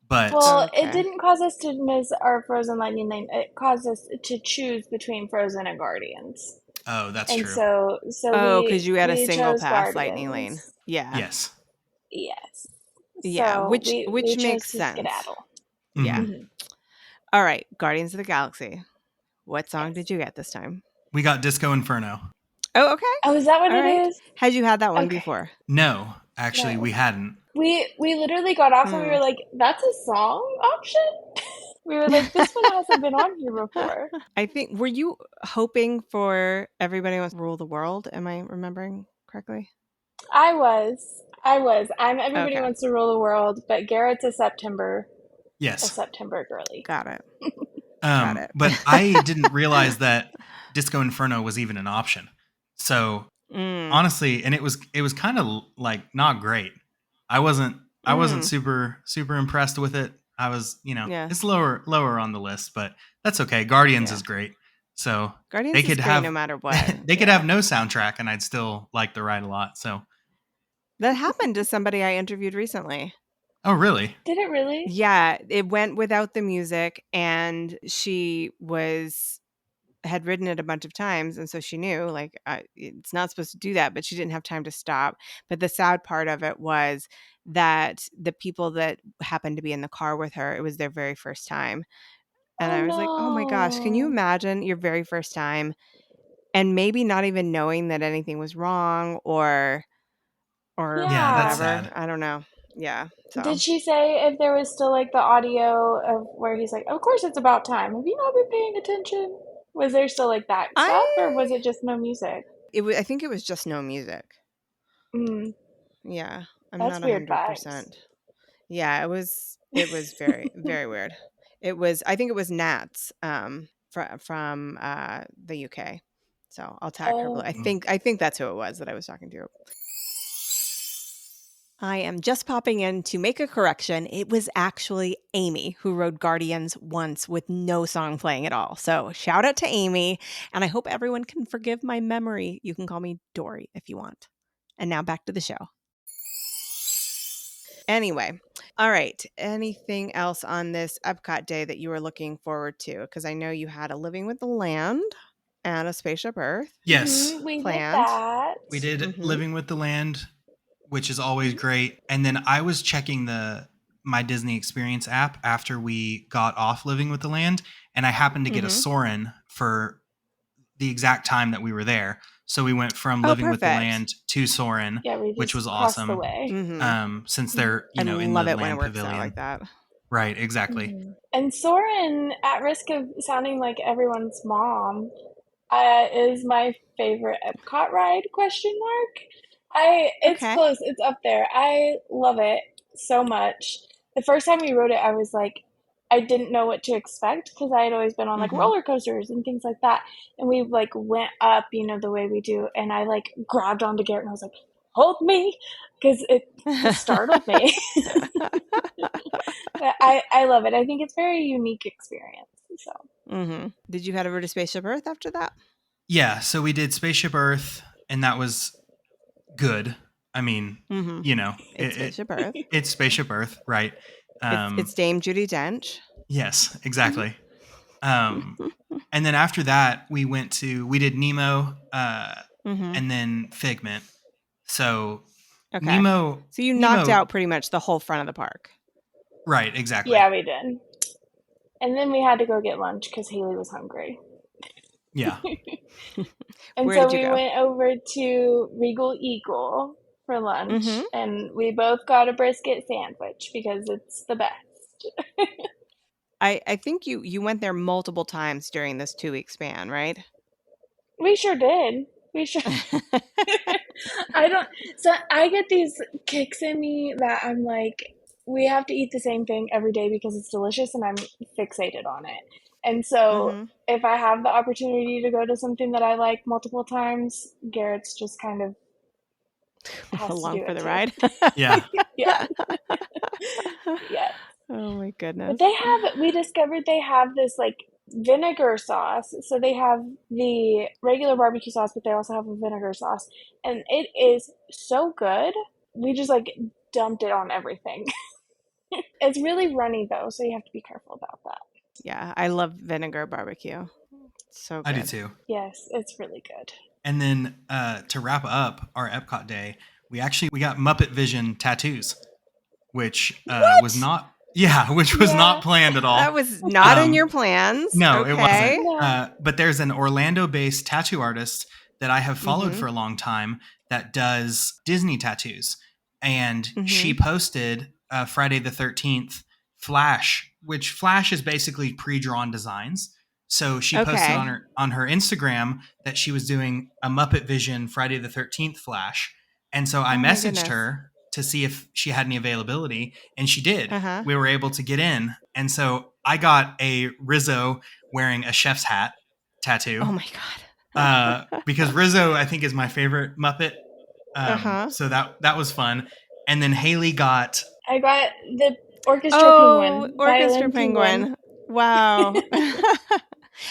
But it didn't cause us to miss our Frozen Lightning Lane. It caused us to choose between Frozen and Guardians. Oh, that's true. So because you had a single pass Lightning Lane. Yeah. Yes. Yeah, so which we makes sense. Skedaddle. Yeah. All right, Guardians of the Galaxy. What song did you get this time? We got Disco Inferno. Oh, okay. Oh, is that what it is? Had you had that one before? No, actually, we hadn't. We literally got off and we were like, that's a song option? We were like, this one hasn't been on here before. I think, were you hoping for Everybody Wants to Rule the World? Am I remembering correctly? I was. I'm Everybody Wants to Rule the World, but Garrett's a September girly. Got it. But I didn't realize that Disco Inferno was even an option. So honestly, and it was kind of like not great. I wasn't super impressed with it. I was, it's lower on the list, but that's okay. Guardians is great. So Guardians they could have no matter what. They could have no soundtrack and I'd still like the ride a lot. So that happened to somebody I interviewed recently. Oh, really? Did it really? Yeah, it went without the music, and she had ridden it a bunch of times, and so she knew it's not supposed to do that, but she didn't have time to stop. But the sad part of it was that the people that happened to be in the car with her, it was their very first time. And I was like, oh my gosh, can you imagine your very first time and maybe not even knowing that anything was wrong or whatever? That's sad. I don't know. Yeah. So. Did she say if there was still like the audio of where he's like, of course it's about time. Have you not been paying attention? Was there still like that stuff or was it just no music? I think it was just no music. Yeah. I'm That's not 100%. Vibes. Yeah, it was very, very weird. I think it was Nats from the UK. So I'll tag her. I think that's who it was that I was talking to. I am just popping in to make a correction. It was actually Amy who rode Guardians once with no song playing at all. So shout out to Amy. And I hope everyone can forgive my memory. You can call me Dory if you want. And now back to the show. Anyway, all right. Anything else on this Epcot day that you were looking forward to? Because I know you had a Living with the Land and a Spaceship Earth. Yes. We planned. Did that. We did Living with the Land, which is always great. And then I was checking my Disney Experience app after we got off Living with the Land, and I happened to get a Soarin' for the exact time that we were there. So we went from Living with the Land to Soarin', which was awesome. Since they're in the land pavilion like that. Right, exactly. And Soarin', at risk of sounding like everyone's mom, is my favorite Epcot ride? ? It's close. It's up there. I love it so much. The first time we rode it, I was like, I didn't know what to expect because I had always been on like roller coasters and things like that. And we like went up, the way we do. And I like grabbed onto Garrett and I was like, hold me, because it startled me. But I love it. I think it's a very unique experience. So. Did you head over to Spaceship Earth after that? Yeah. So we did Spaceship Earth, and that was good. I mean, it's Spaceship Earth. It's Spaceship Earth, right? It's Dame Judi Dench. Yes, exactly. And then after that, we did Nemo, and then Figment. So Nemo. So you knocked out pretty much the whole front of the park. Right, exactly. Yeah, we did. And then we had to go get lunch because Haley was hungry. Yeah. And so we went over to Regal Eagle for lunch, and we both got a brisket sandwich because it's the best. I think you went there multiple times during this 2-week span, right? We sure did. We sure. So I get these kicks in me that I'm like, we have to eat the same thing every day because it's delicious and I'm fixated on it. And so if I have the opportunity to go to something that I like multiple times, Garrett's just kind of has along to do for it the too. ride. Yeah. Yeah. Yeah. Oh my goodness. But we discovered they have this like vinegar sauce. So they have the regular barbecue sauce, but they also have a vinegar sauce. And it is so good. We just like dumped it on everything. It's really runny though, so you have to be careful about that. Yeah, I love vinegar barbecue. So good. I do too. Yes, it's really good. And then to wrap up our Epcot day, we got Muppet Vision tattoos, which was not not planned at all. That was not in your plans. No, okay. It wasn't. No. But there's an Orlando-based tattoo artist that I have followed for a long time that does Disney tattoos. And she posted Friday the 13th Flash, which Flash is basically pre-drawn designs. So she posted on her Instagram that she was doing a Muppet Vision Friday the 13th Flash. And so I messaged her to see if she had any availability, and she did. We were able to get in. And so I got a Rizzo wearing a chef's hat tattoo. Oh my God. Because Rizzo, I think, is my favorite Muppet. So that was fun. And then Haley got... I got the orchestra penguin. Orchestra penguin. Wow.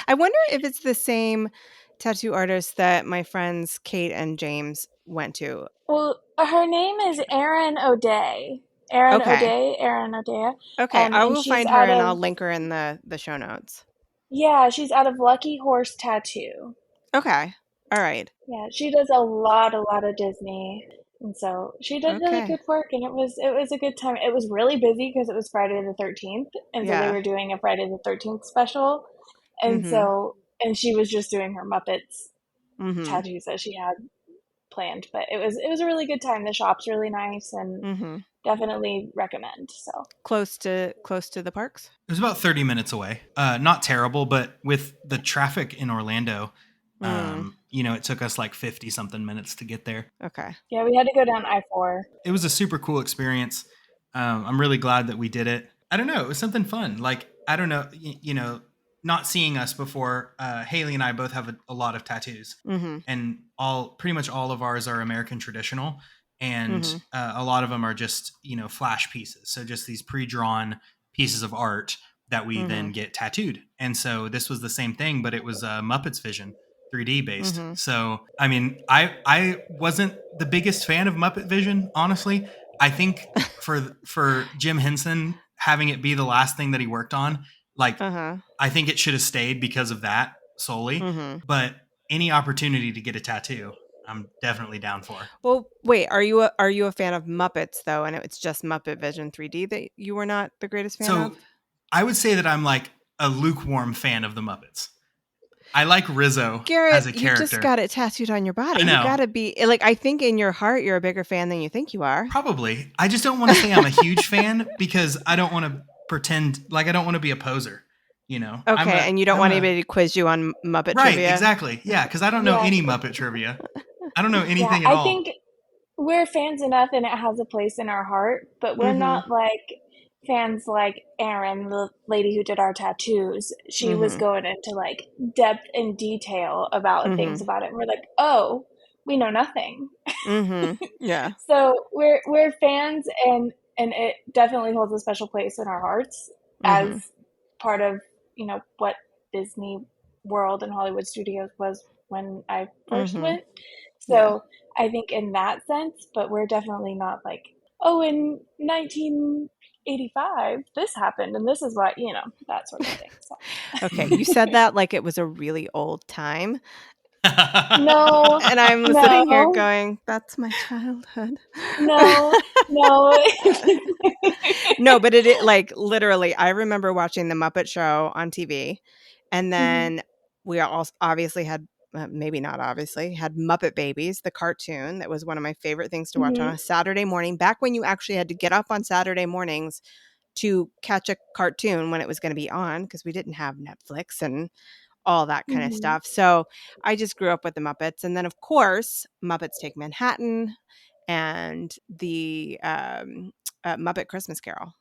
I wonder if it's the same tattoo artist that my friends Kate and James went to. Well, her name is Erin O'Day. Erin O'Day. Okay, I will find her and I'll link her in the show notes. Yeah, she's out of Lucky Horse Tattoo. Okay, all right. Yeah, she does a lot of Disney, and so she did really good work, and it was a good time. It was really busy because it was Friday the 13th, and so they were doing a Friday the 13th special, and and she was just doing her Muppets tattoos that she had planned, but it was a really good time. The shop's really nice, and definitely recommend. So close to the parks. It was about 30 minutes away. Not terrible, but with the traffic in Orlando, it took us like 50 something minutes to get there. Okay. Yeah, we had to go down I-4. It was a super cool experience. I'm really glad that we did it. I don't know. It was something fun. Like, I don't know, not seeing us before, Haley and I both have a lot of tattoos, and pretty much all of ours are American traditional, and a lot of them are just flash pieces. So just these pre-drawn pieces of art that we then get tattooed. And so this was the same thing, but it was Muppets Vision 3D based. So I mean, I wasn't the biggest fan of Muppet Vision, honestly. I think for Jim Henson having it be the last thing that he worked on, like, I think it should have stayed because of that solely. But any opportunity to get a tattoo, I'm definitely down for. Well, wait, are you a fan of Muppets though? And it's just Muppet Vision 3D that you were not the greatest fan of? I would say that I'm like a lukewarm fan of the Muppets. I like Rizzo Garrett, as a character. You just got it tattooed on your body. I know. You got to be like, I think in your heart you're a bigger fan than you think you are. Probably. I just don't want to say I'm a huge fan because I don't want to pretend, like, I don't want to be a poser, Okay, and you don't want anybody to quiz you on Muppet trivia? Right, exactly. Yeah, because I don't know any Muppet trivia. I don't know anything at all. I think we're fans enough and it has a place in our heart, but we're not like fans like Erin, the lady who did our tattoos. She was going into like depth and detail about things about it. And we're like, oh, we know nothing. Yeah. So we're fans, and it definitely holds a special place in our hearts as part of what Disney World and Hollywood Studios was when I first went. So I think in that sense, but we're definitely not like, oh, in 1985 this happened and this is what, that sort of thing. So. Okay, you said that like it was a really old time. No. And I'm sitting here going, that's my childhood. No. No, but it like literally, I remember watching the Muppet Show on TV, and then we also obviously had, maybe not obviously, had Muppet Babies, the cartoon. That was one of my favorite things to watch on a Saturday morning, back when you actually had to get up on Saturday mornings to catch a cartoon when it was going to be on, because we didn't have Netflix and all that kind of stuff. So I just grew up with the Muppets. And then, of course, Muppets Take Manhattan and the Muppet Christmas Carol.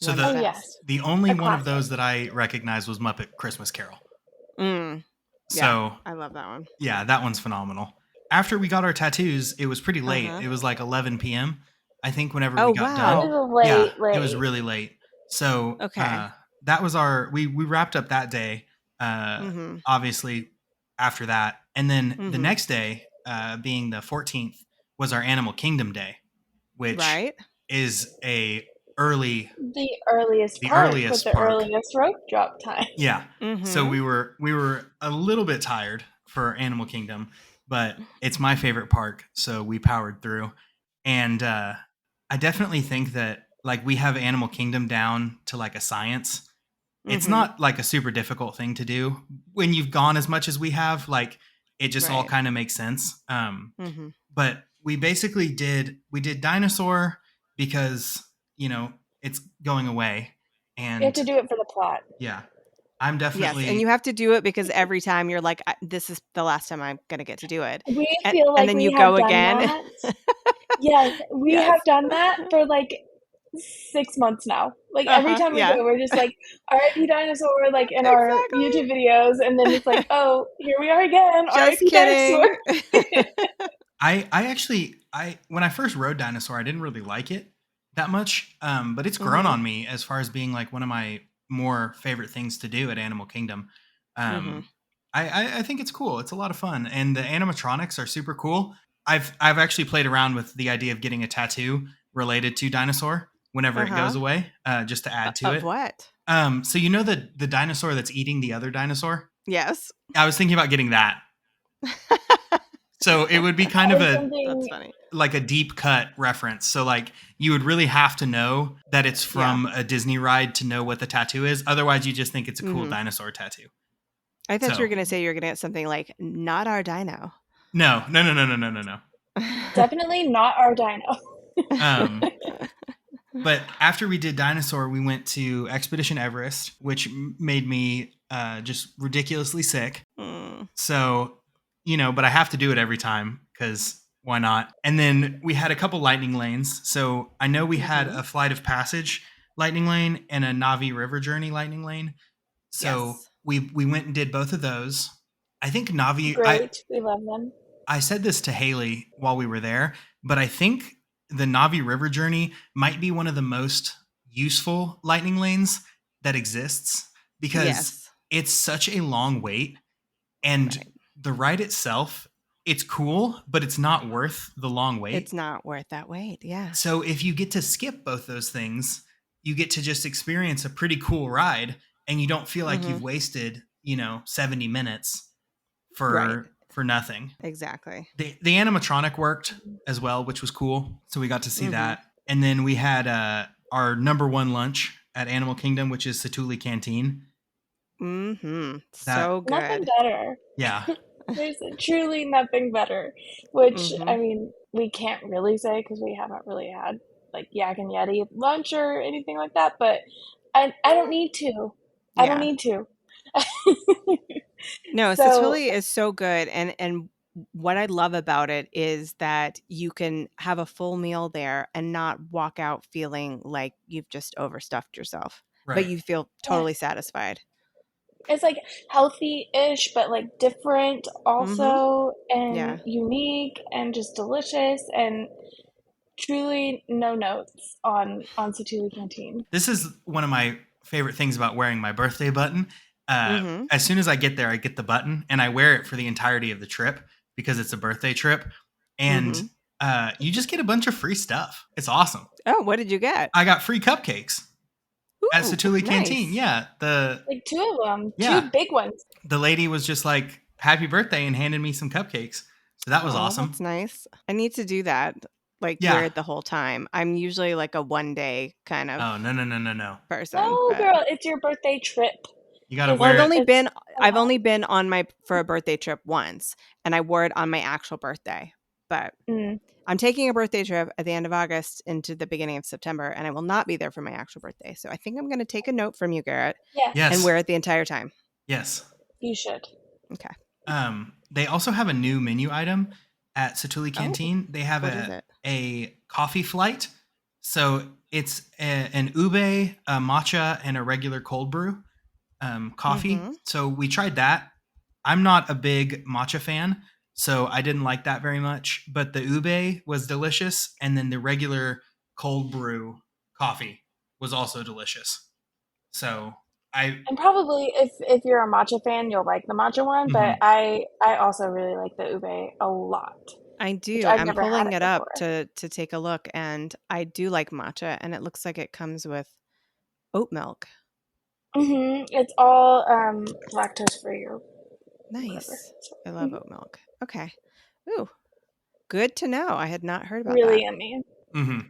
So the only one of those that I recognized was Muppet Christmas Carol. So I love that one. Yeah, that one's phenomenal. After we got our tattoos, it was pretty late. It was like 11 p.m. I think whenever we got done. It was late. It was really late. So that was we wrapped up that day. Obviously after that. And then the next day, being the 14th, was our Animal Kingdom Day, which is the earliest rope drop time. Yeah. So we were a little bit tired for Animal Kingdom, but it's my favorite park, so we powered through. And I definitely think that like we have Animal Kingdom down to like a science. It's not like a super difficult thing to do when you've gone as much as we have. Like it just all kind of makes sense. But we basically did dinosaur because it's going away, and you have to do it for the plot. Yeah, I'm definitely. Yes, and you have to do it because every time you're like, this is the last time I'm going to get to do it. We feel like and then we you have go done again. That. Yes, we have done that for like 6 months now. Like every time we go, we're just like, R.I.P. dinosaur, like in our YouTube videos, and then it's like, oh, here we are again. R.I.P. dinosaur. I actually when I first rode dinosaur, I didn't really like it that much, but it's grown on me as far as being like one of my more favorite things to do at Animal Kingdom. I think it's cool. It's a lot of fun, and the animatronics are super cool. I've actually played around with the idea of getting a tattoo related to dinosaur whenever it goes away, just to add to it. What? So the dinosaur that's eating the other dinosaur? Yes. I was thinking about getting that. So it would be kind of that's funny. Like a deep cut reference. So like you would really have to know that it's from a Disney ride to know what the tattoo is. Otherwise you just think it's a cool dinosaur tattoo. I thought you were going to say you were going to get something like not our dino. No. Definitely not our dino. But after we did dinosaur, we went to Expedition Everest, which made me just ridiculously sick. So, but I have to do it every time because why not? And then we had a couple lightning lanes. So I know we had a Flight of Passage lightning lane and a Navi River Journey lightning lane. So we went and did both of those. I think Navi. Great. We love them. I said this to Haley while we were there, but I think the Navi River Journey might be one of the most useful lightning lanes that exists because it's such a long wait, and the ride itself, it's cool, but it's not worth the long wait. It's not worth that wait. Yeah. So if you get to skip both those things, you get to just experience a pretty cool ride, and you don't feel like you've wasted, 70 minutes for nothing. Exactly. The animatronic worked as well, which was cool. So we got to see that. And then we had our number one lunch at Animal Kingdom, which is Satuli Canteen. So good. Nothing better. Yeah. There's truly nothing better, which, I mean, we can't really say because we haven't really had like Yak and Yeti lunch or anything like that, but I don't need to. I don't need to. No, Satuli is so good. And what I love about it is that you can have a full meal there and not walk out feeling like you've just overstuffed yourself, but you feel totally satisfied. It's like healthy-ish, but like different also, and unique and just delicious, and truly no notes on Satuli Canteen. This is one of my favorite things about wearing my birthday button. As soon as I get there, I get the button and I wear it for the entirety of the trip because it's a birthday trip. And you just get a bunch of free stuff. It's awesome. Oh, what did you get? I got free cupcakes at Satuli Canteen. Yeah. Like 2 of them. 2 big ones. The lady was just like, happy birthday, and handed me some cupcakes. So that was awesome. That's nice. I need to do that. Like wear it the whole time. I'm usually like a one-day kind of no person. Oh, girl, it's your birthday trip. You gotta wear it. I've only been on for a birthday trip once, and I wore it on my actual birthday. but I'm taking a birthday trip at the end of August into the beginning of September, and I will not be there for my actual birthday. So I think I'm going to take a note from you, Garrett, Yes. and wear it the entire time. Yes. You should. Okay. They also have a new menu item at Satuli Canteen. They have a coffee flight. So it's an ube, a matcha, and a regular cold brew coffee. So we tried that. I'm not a big matcha fan, so I didn't like that very much. But the ube was delicious, and then the regular cold brew coffee was also delicious. So and probably if you're a matcha fan, you'll like the matcha one. But I also really like the ube a lot. I do. I'm pulling it up to take a look, and I do like matcha, and it looks like it comes with oat milk. It's all lactose free. Nice. I love oat milk. Okay. Ooh, good to know. I had not heard about really that. Yummy.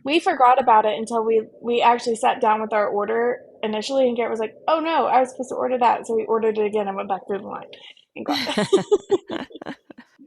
We forgot about it until we actually sat down with our order initially, and Garrett was like, "Oh no, I was supposed to order that," so we ordered it again and went back through the line and got it.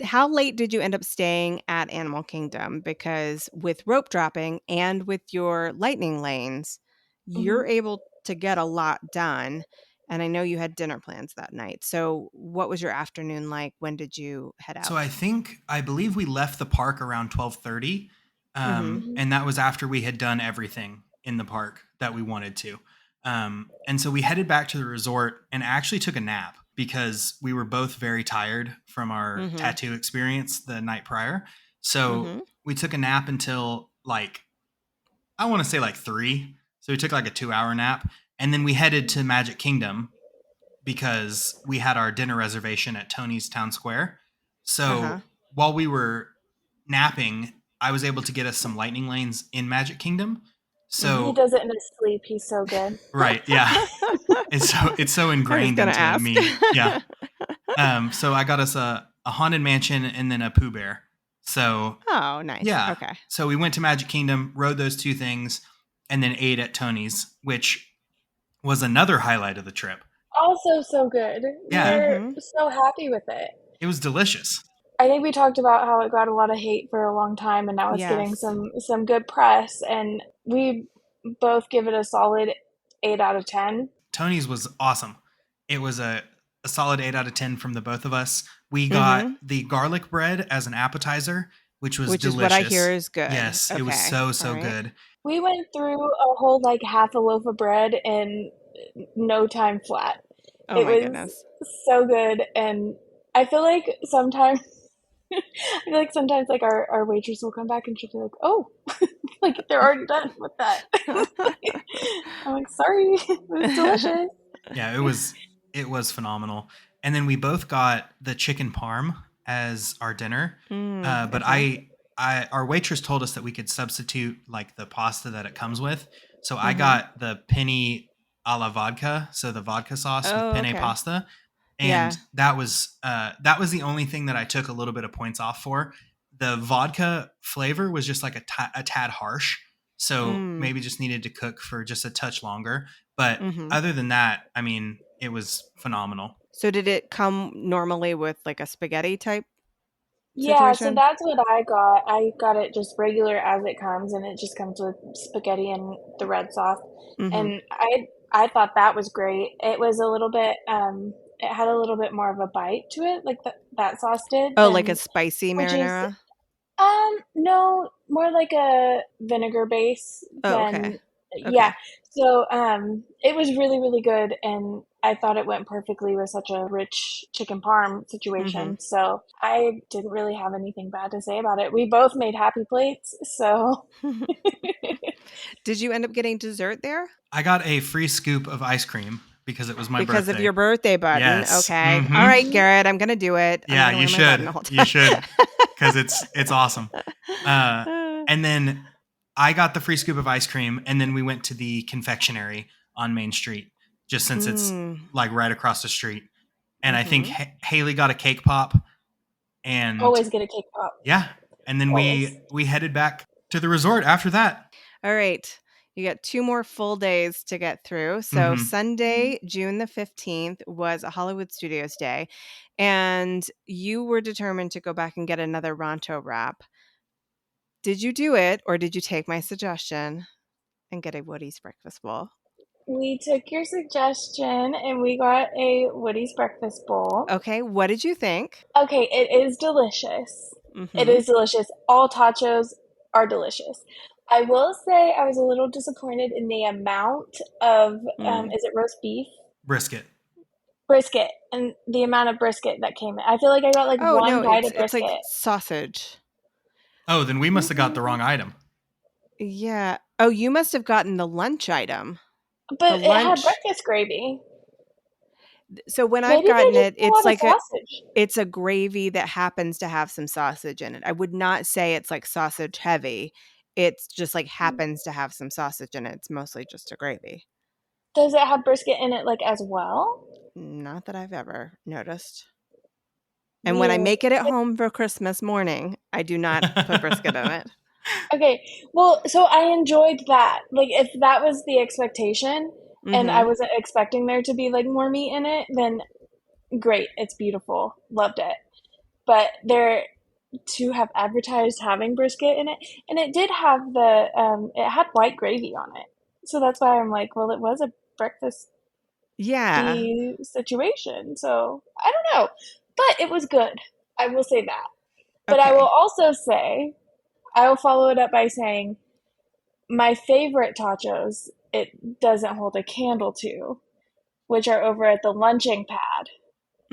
How late did you end up staying at Animal Kingdom? Because with rope dropping and with your lightning lanes, you're able to get a lot done. And I know you had dinner plans that night. So what was your afternoon like? When did you head out? So I believe we left the park around 12:30. And that was after we had done everything in the park that we wanted to. And so we headed back to the resort and actually took a nap because we were both very tired from our tattoo experience the night prior. So we took a nap until I want to say 3. So we took a 2-hour nap, and then we headed to Magic Kingdom because we had our dinner reservation at Tony's Town Square. So while we were napping, I was able to get us some lightning lanes in Magic Kingdom. So he does it in his sleep. He's so good. Right. Yeah. It's so ingrained into me. Yeah. So I got us a Haunted Mansion and then a Pooh Bear. So. Oh, nice. Yeah. Okay. So we went to Magic Kingdom, rode those 2 things, and then ate at Tony's, which was another highlight of the trip. Also so good. Yeah. We're so happy with it. It was delicious. I think we talked about how it got a lot of hate for a long time, and now it's getting some good press, and we both give it a solid 8 out of 10. Tony's was awesome. It was a solid 8 out of 10 from the both of us. We got the garlic bread as an appetizer, which was delicious. Is what I hear is good. Yes, it was so good. We went through a whole half a loaf of bread in no time flat. Oh my goodness. So good, and I feel like sometimes our waitress will come back and she'll be like, "Oh, they're already done with that." I'm like, "Sorry, it was delicious." Yeah, it was phenomenal. And then we both got the chicken parm as our dinner. But our waitress told us that we could substitute the pasta that it comes with. So I got the penny alla vodka, so the vodka sauce with penne pasta. And that was the only thing that I took a little bit of points off for. The vodka flavor was just a tad harsh. So maybe just needed to cook for just a touch longer. But other than that, I mean, it was phenomenal. So did it come normally with a spaghetti type situation? Yeah, so that's what I got. I got it just regular as it comes, and it just comes with spaghetti and the red sauce. And I thought that was great. It was a little bit it had a little bit more of a bite to it, that sauce did. Oh, like a spicy marinara? No, more like a vinegar base. Okay. Yeah. So it was really, really good, and I thought it went perfectly with such a rich chicken parm situation. So I didn't really have anything bad to say about it. We both made happy plates, so. Did you end up getting dessert there? I got a free scoop of ice cream because it was my birthday. Because of your birthday button. Yes. Okay. All right, Garrett, I'm going to do it. Yeah, you should. You should. Because it's awesome. And then I got the free scoop of ice cream, and then we went to the confectionery on Main Street, just since it's right across the street. And I think Haley got a cake pop. And always get a cake pop. Yeah. And then we headed back to the resort after that. All right. You got 2 more full days to get through. So Sunday, June the 15th was a Hollywood Studios day. And you were determined to go back and get another Ronto wrap. Did you do it, or did you take my suggestion and get a Woody's breakfast bowl? We took your suggestion and we got a Woody's breakfast bowl. Okay, what did you think? Okay, it is delicious. It Mm-hmm. is delicious. All tachos are delicious. I will say I was a little disappointed in the amount of, is it roast beef? Brisket. Brisket, and the amount of brisket that came in. I feel like I got like Oh, one no, bite it's of brisket. like sausage. Oh, then we must have got the wrong item. Yeah. Oh, you must have gotten the lunch item. But it had breakfast gravy. So when Maybe I've gotten it, it's like sausage. a gravy that happens to have some sausage in it. I would not say it's like sausage heavy. It's just like happens to have some sausage in it. It's mostly just a gravy. Does it have brisket in it like as well? Not that I've ever noticed. And when I make it at home for Christmas morning, I do not put brisket in it. Okay, well, so I enjoyed that. Like, if that was the expectation, and I wasn't expecting there to be like more meat in it, then great, it's beautiful, loved it. But there to have advertised having brisket in it, and it did have it had white gravy on it, so that's why I'm like, well, it was a breakfast situation, so I don't know, but it was good. I will say that. But I will also say, I will follow it up by saying my favorite tachos, it doesn't hold a candle to, which are over at the lunching pad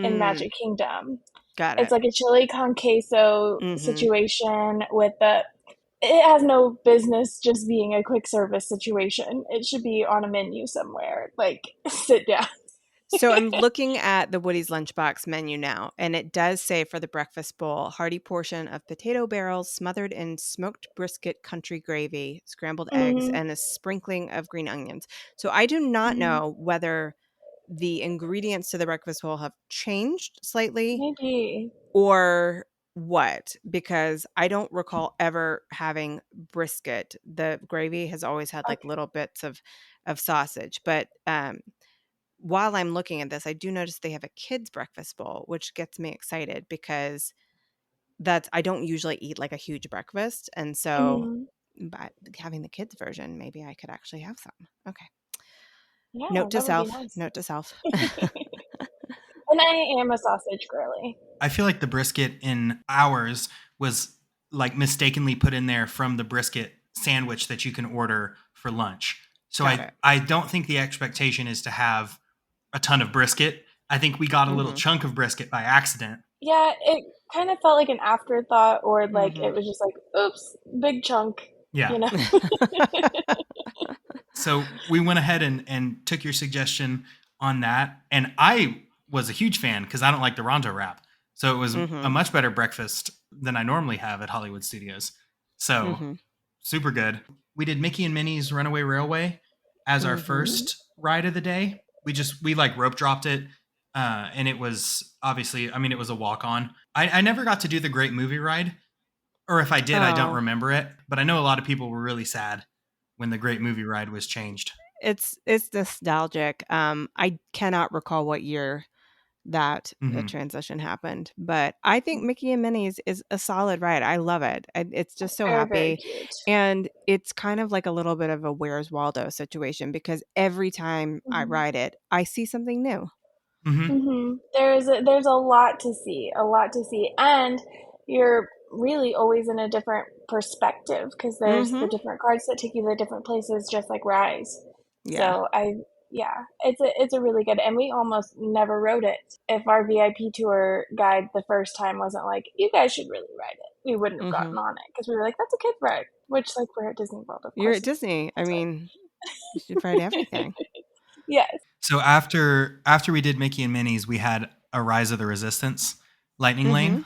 in Magic Kingdom. Got it. It's like a chili con queso situation with it has no business just being a quick service situation. It should be on a menu somewhere. Like, sit down. So I'm looking at the Woody's Lunchbox menu now, and it does say for the breakfast bowl, hearty portion of potato barrels smothered in smoked brisket country gravy, scrambled eggs, and a sprinkling of green onions. So I do not know whether the ingredients to the breakfast bowl have changed slightly. Maybe. Or what, because I don't recall ever having brisket. The gravy has always had like little bits of sausage, but while I'm looking at this, I do notice they have a kids breakfast bowl, which gets me excited because I don't usually eat like a huge breakfast, and so by having the kids version, maybe I could actually have some. Okay. Yeah, Note to that would self. be nice. Note to self. And I am a sausage girly. I feel like the brisket in ours was like mistakenly put in there from the brisket sandwich that you can order for lunch. So I don't think the expectation is to have a ton of brisket. I think we got a little chunk of brisket by accident. Yeah, it kind of felt like an afterthought, or like it was just like, oops, big chunk. Yeah. You know? So we went ahead and took your suggestion on that. And I was a huge fan because I don't like the Ronto wrap. So it was a much better breakfast than I normally have at Hollywood Studios. So super good. We did Mickey and Minnie's Runaway Railway as our first ride of the day. We like rope dropped it. And it was obviously, I mean, it was a walk on. I never got to do the Great Movie Ride. Or if I did, I don't remember it. But I know a lot of people were really sad when the Great Movie Ride was changed. It's nostalgic. I cannot recall what year that the transition happened, but I think Mickey and Minnie's is a solid ride. I love it. It's just so happy. Very cute. And it's kind of like a little bit of a Where's Waldo situation, because every time I ride it, I see something new. There's a lot to see, and you're really always in a different perspective because there's the different cards that take you to different places, just like Rise. So it's a really good, and we almost never rode it. If our VIP tour guide the first time wasn't like, you guys should really ride it, we wouldn't have gotten on it, because we were like, that's a kid ride, which, like, we're at Disney World, of course. You're at Disney. I mean, you should ride everything. Yes. So after we did Mickey and Minnie's, we had a Rise of the Resistance lightning lane.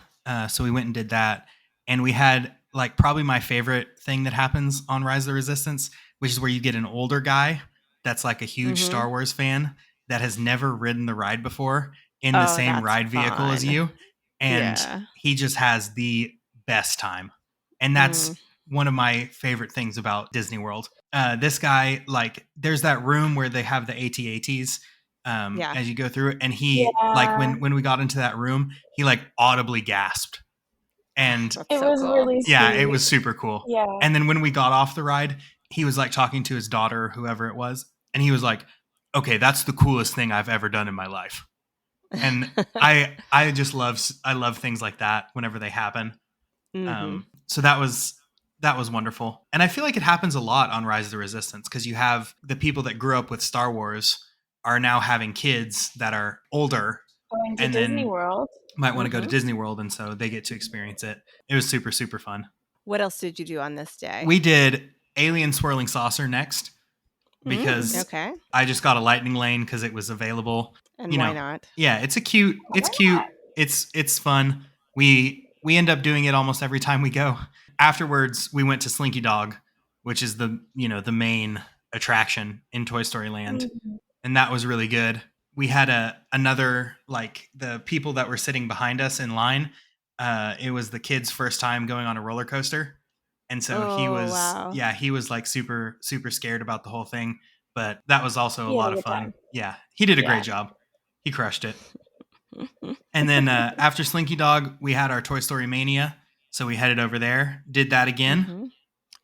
So we went and did that. And we had like probably my favorite thing that happens on Rise of the Resistance, which is where you get an older guy that's like a huge Star Wars fan that has never ridden the ride before in the same ride vehicle as you. And he just has the best time. And that's one of my favorite things about Disney World. This guy, like, there's that room where they have the AT-ATs as you go through it. And he, like, when we got into that room, he like audibly gasped. And it was cool. Really sweet. Yeah, it was super cool. Yeah. And then when we got off the ride, he was like talking to his daughter or whoever it was. And he was like, okay, that's the coolest thing I've ever done in my life. And I love things like that whenever they happen. So that was wonderful. And I feel like it happens a lot on Rise of the Resistance because you have the people that grew up with Star Wars are now having kids that are older going to Disney World. Might want to go to Disney World, and so they get to experience it. It was super, super fun. What else did you do on this day? We did Alien Swirling Saucer next because I just got a lightning lane because it was available. And why not? Yeah, it's cute. It's fun. We end up doing it almost every time we go. Afterwards, we went to Slinky Dog, which is the main attraction in Toy Story Land, and that was really good. We had another, like, the people that were sitting behind us in line. It was the kid's first time going on a roller coaster. And so he was like super, super scared about the whole thing, but that was also a lot of fun. Time. Yeah. He did a great job. He crushed it. And then, after Slinky Dog, we had our Toy Story Mania. So we headed over there, did that again.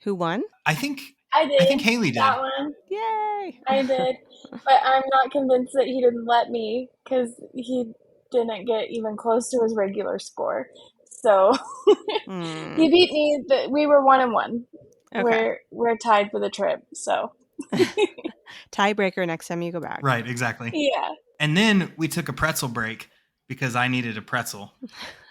Who won? I think did. I think Haley did. That one. Yay! I did. But I'm not convinced that he didn't let me because he didn't get even close to his regular score. So he beat me. We were 1-1. Okay. We're tied for the trip. So tiebreaker next time you go back. Right, exactly. Yeah. And then we took a pretzel break because I needed a pretzel,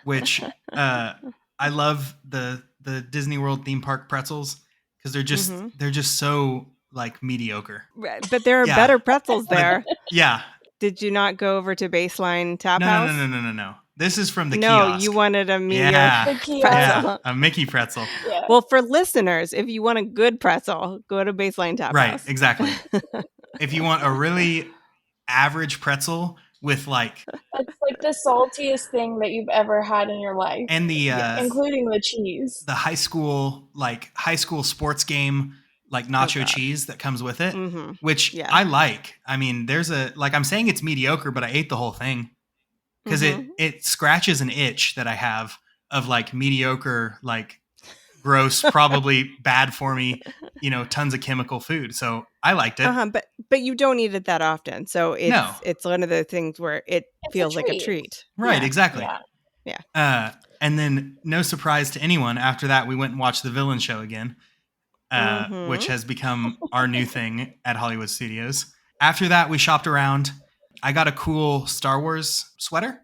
which I love the Disney World theme park pretzels because they're just so like mediocre. But there are better pretzels there. Yeah. Did you not go over to Baseline Tap House? No. This is from the kiosk. No, you wanted a mediocre pretzel. Yeah, a Mickey pretzel. Yeah. Well, for listeners, if you want a good pretzel, go to Baseline Tap House. Right, exactly. If you want a really average pretzel with like... It's like the saltiest thing that you've ever had in your life. And the... including the cheese. The high school sports game, like nacho cheese that comes with it, which I like. I mean, I'm saying it's mediocre, but I ate the whole thing. Because it scratches an itch that I have of like mediocre, like gross, probably bad for me, tons of chemical food. So I liked it. But you don't eat it that often. So it's one of the things where it feels like a treat. Right, exactly. Yeah. And then no surprise to anyone, after that, we went and watched the Villain Show again, which has become our new thing at Hollywood Studios. After that, we shopped around. I got a cool Star Wars sweater.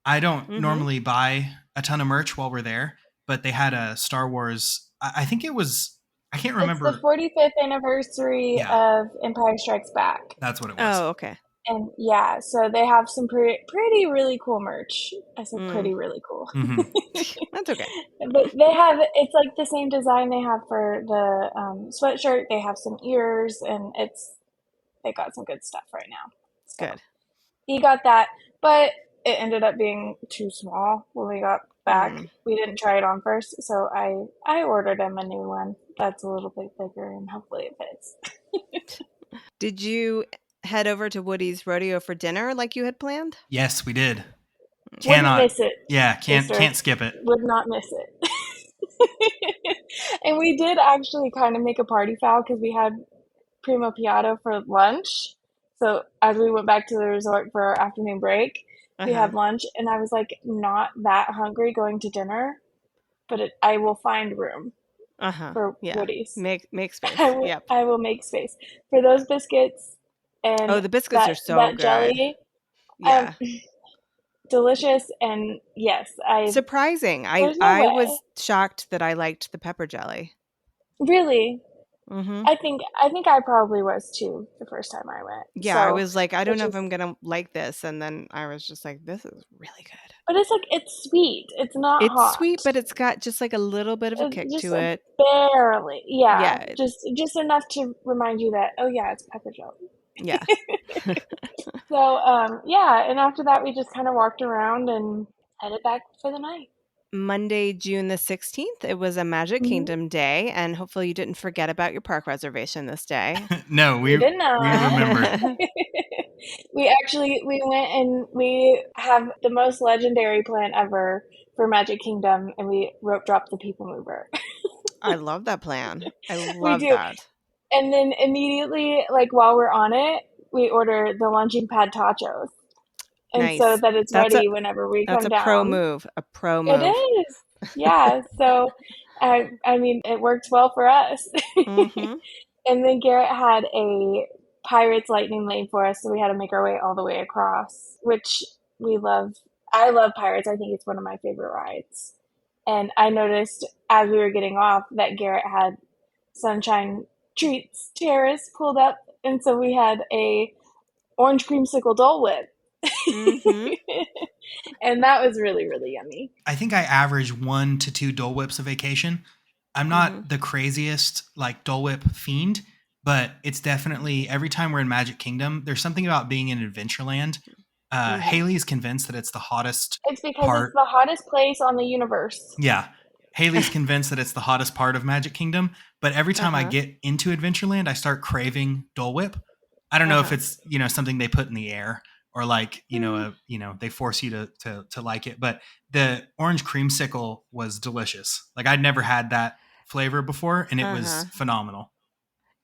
I don't normally buy a ton of merch while we're there, but they had a Star Wars. I think it was, I can't remember. It's the 45th anniversary of Empire Strikes Back. That's what it was. Oh, okay. And so they have some pretty really cool merch. I said pretty really cool. That's okay. But it's like the same design they have for the sweatshirt. They have some ears, and they got some good stuff right now. So. Good. He got that, but it ended up being too small when we got back. We didn't try it on first, so I ordered him a new one that's a little bit bigger, and hopefully it fits. Did you head over to Woody's Rodeo for dinner like you had planned? Yes, we did. Cannot miss it. Yeah, can't skip it. Would not miss it. And we did actually kind of make a party foul because we had Primo Piatto for lunch. So as we went back to the resort for our afternoon break, we had lunch, and I was like not that hungry going to dinner, but I will find room for Woody's. Make space. I will make space for those biscuits. And the biscuits are so good. Jelly, delicious, and yes, surprising. I was shocked that I liked the pepper jelly. Really. I think I probably was too the first time I went. Yeah, so, I was like, I don't know if I'm gonna like this, and then I was just like, this is really good. But it's sweet. It's not hot. It's sweet, but it's got just like a little bit of a kick to it. Barely, yeah. Just enough to remind you that it's pepper jelly. Yeah. So and after that we just kind of walked around and headed back for the night. Monday, June the 16th. It was a Magic Mhm. Kingdom day, and hopefully you didn't forget about your park reservation this day. No, We did we not. remembered. We went and we have the most legendary plan ever for Magic Kingdom, and we rope dropped the People Mover. I love that plan. I We love do. that. And then immediately, like while we're on it, we order the launching pad tachos. And so Nice. that it's That's a ready whenever we that's come a pro down. move. A pro It move. is. Yeah. So I mean it works well for us. Mm-hmm. And then Garrett had a Pirates Lightning Lane for us, so we had to make our way all the way across, which we love. I love Pirates. I think it's one of my favorite rides. And I noticed as we were getting off that Garrett had Sunshine Treats Terrace pulled up, and so we had a orange creamsicle Dole Whip. Mm-hmm. And that was really, really yummy. I think I average 1 to 2 Dole Whips a vacation. I'm not the craziest like Dole Whip fiend, but it's definitely every time we're in Magic Kingdom, there's something about being in Adventureland. Haley's convinced that it's the hottest It's because part. it's the hottest place on the universe. Yeah. Haley's convinced that it's the hottest part of Magic Kingdom, but every time I get into Adventureland, I start craving Dole Whip. I don't know if it's, something they put in the air or like, they force you to like it, but the orange creamsicle was delicious. Like I'd never had that flavor before and it was phenomenal.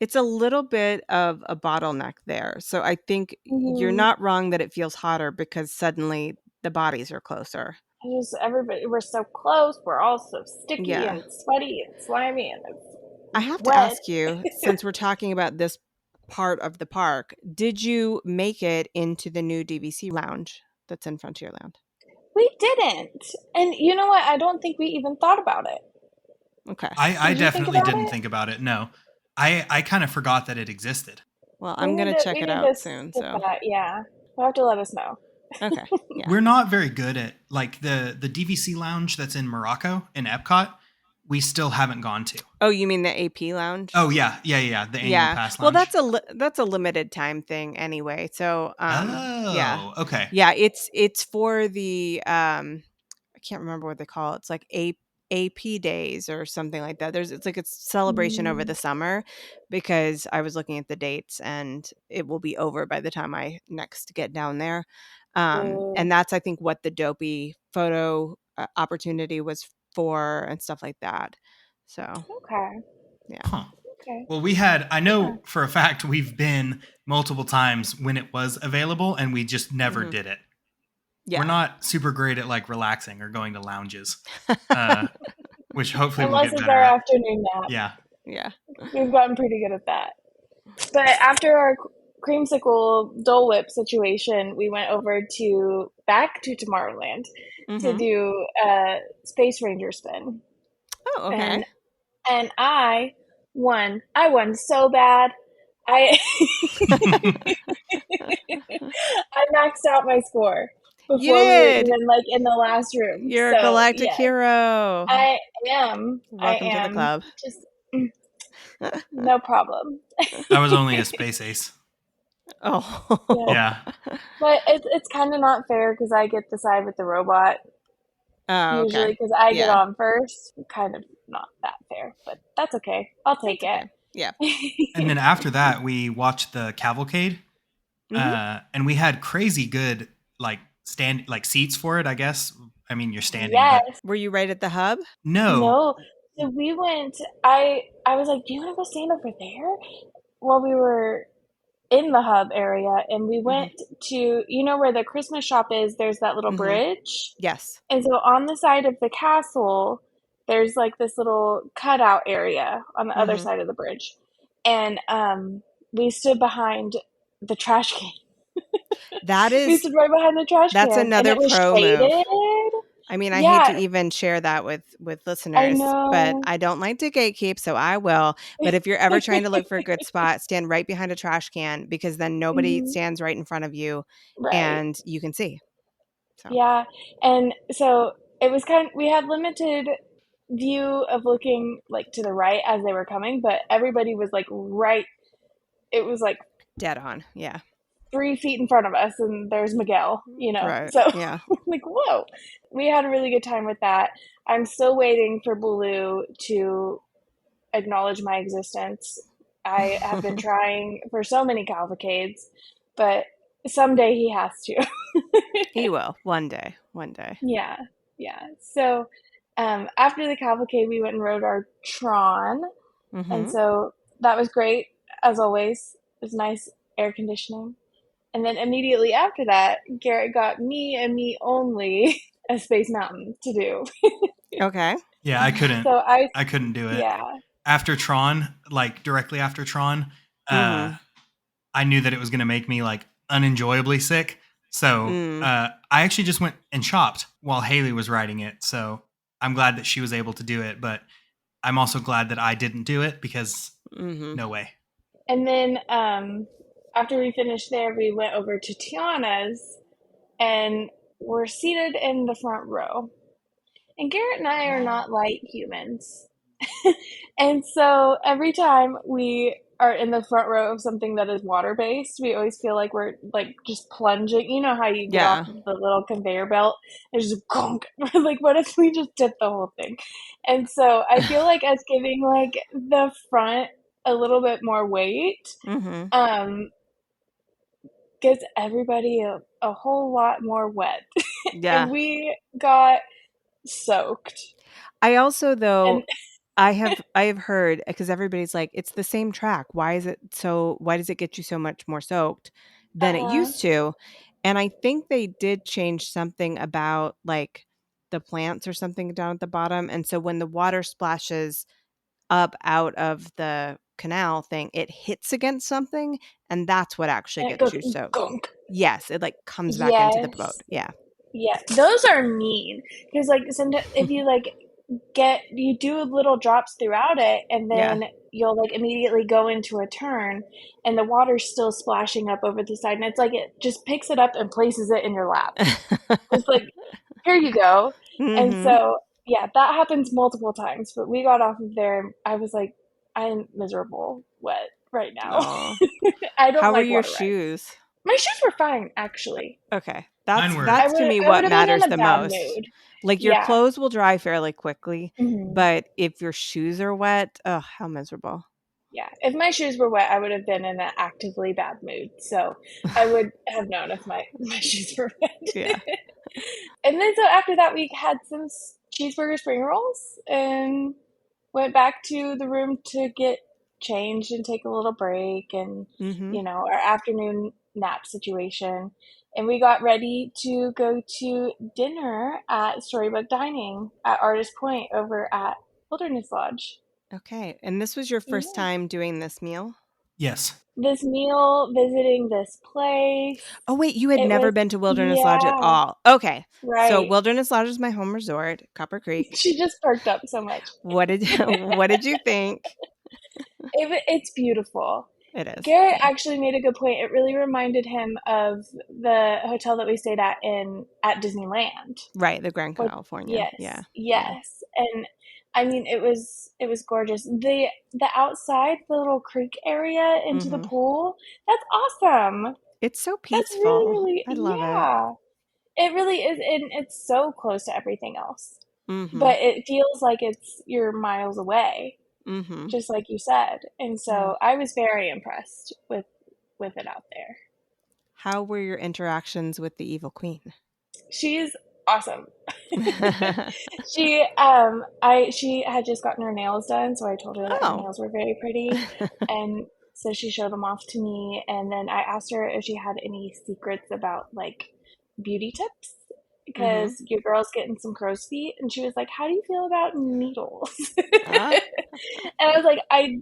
It's a little bit of a bottleneck there. So I think you're not wrong that it feels hotter because suddenly the bodies are closer. Just everybody, we're so close. We're all so sticky and sweaty and slimy and I have wet. to ask you, since we're talking about this part of the park, did you make it into the new DVC lounge that's in Frontierland? We didn't. And you know what? I don't think we even thought about it. Okay. I definitely didn't think about it. No. I kind of forgot that it existed. Well, I'm going to check it out soon. So yeah. You'll have to let us know. Okay. Yeah. We're not very good at like the DVC lounge that's in Morocco in Epcot. We still haven't gone to. Oh, you mean the AP lounge? Oh yeah. The annual pass lounge. Well, that's a limited time thing anyway. So okay. Yeah, it's for the I can't remember what they call it. It's like AP days or something like that. It's like a celebration over the summer, because I was looking at the dates and it will be over by the time I next get down there. And that's, I think, what the Dopey photo opportunity was for and stuff like that. So okay. Yeah. Huh. Okay. Well, I know for a fact we've been multiple times when it was available and we just never did it. Yeah. We're not super great at like relaxing or going to lounges, which hopefully unless we'll get it's better our at. afternoon nap. Yeah. We've gotten pretty good at that. But after our creamsicle Dole Whip situation, we went over back to Tomorrowland to do a Space Ranger spin. Oh, okay. And I won. I won so bad. I maxed out my score before we were even like in the last room. You're a galactic hero. I am. Welcome to the club. Just no problem. I was only a space ace. Oh. Yeah. But it's kind of not fair because I get the side with the robot. Oh, usually because I get on first. Kind of not that fair, but that's okay. I'll take it. Okay. Yeah. And then after that, we watched the cavalcade, and we had crazy good like seats for it. I guess. I mean, you're standing. Yes. But... Were you right at the hub? No. So we went. I was like, "Do you want to go stand over there?" While we were in the hub area, and we went to where the Christmas shop is. There's that little bridge. Yes. And so on the side of the castle, there's like this little cutout area on the other side of the bridge, and we stood behind the trash can. We stood right behind the trash can. That's another pro move. I mean, I hate to even share that with listeners, but I don't like to gatekeep, so I will. But if you're ever trying to look for a good spot, stand right behind a trash can, because then nobody stands right in front of you, and you can see. So. Yeah, and so it was we had limited view of looking like to the right as they were coming, but everybody was like right. It was like dead on. Yeah. 3 feet in front of us, and there's Miguel, Right. So Yeah. like, whoa. We had a really good time with that. I'm still waiting for Baloo to acknowledge my existence. I have been trying for so many cavalcades, but someday he has to. He will. One day. One day. Yeah, yeah. So after the cavalcade, we went and rode our Tron, and so that was great as always. It was nice air conditioning. And then immediately after that, Garrett got me and me only a Space Mountain to do. Okay. Yeah, I couldn't. So I couldn't do it. yeah. After Tron, like directly after Tron, I knew that it was going to make me like unenjoyably sick. So I actually just went and shopped while Haley was riding it. So I'm glad that she was able to do it, but I'm also glad that I didn't do it because no way. And then after we finished there, we went over to Tiana's and we're seated in the front row. And Garrett and I are not light humans. And so every time we are in the front row of something that is water based, we always feel like we're like just plunging. You know how you get off the little conveyor belt? It's just gunk. Like, what if we just did the whole thing? And so I feel like us giving like the front a little bit more weight gives everybody a whole lot more wet. Yeah. And we got soaked. I also, though, I have heard, because everybody's like, it's the same track. Why does it get you so much more soaked than it used to? And I think they did change something about like the plants or something down at the bottom. And so when the water splashes up out of the canal thing, it hits against something, and that's what actually gets you soaked. Gunk. Yes, it like comes back into the boat. Yeah. Yeah, those are mean because like sometimes if you like you do little drops throughout it, and then you'll like immediately go into a turn, and the water's still splashing up over the side, and it's like it just picks it up and places it in your lap. It's like, here you go. And so yeah, that happens multiple times. But we got off of there, and I was like, I'm miserable, wet right now. I don't. How like were your water shoes? Rides. My shoes were fine, actually. Okay. That's to me what matters the most. Mood. Like your clothes will dry fairly quickly, but if your shoes are wet, oh, how miserable. Yeah. If my shoes were wet, I would have been in an actively bad mood. So I would have known if my shoes were wet. Yeah. And then so after that, we had some cheeseburger spring rolls and went back to the room to get changed and take a little break and, our afternoon nap situation. And we got ready to go to dinner at Storybook Dining at Artist Point over at Wilderness Lodge. Okay. And this was your first time doing this meal? Yes. This meal, visiting this place. Oh, wait, you had never been to Wilderness Lodge at all. Okay. Right. So Wilderness Lodge is my home resort, Copper Creek. She just perked up so much. What did you think? It's beautiful. It is. Garrett actually made a good point. It really reminded him of the hotel that we stayed at Disneyland. Right, the Grand California. Yes. Yes. And I mean, it was gorgeous. The outside, the little creek area into the pool, that's awesome. It's so peaceful. That's really, I love it. It really is, and it's so close to everything else. But it feels like you're miles away, just like you said. And so I was very impressed with it out there. How were your interactions with the Evil Queen? She's awesome. She had just gotten her nails done, so I told her that her nails were very pretty, and so she showed them off to me. And then I asked her if she had any secrets about like beauty tips, because your girl's getting some crow's feet, and she was like, how do you feel about needles? And I was like, I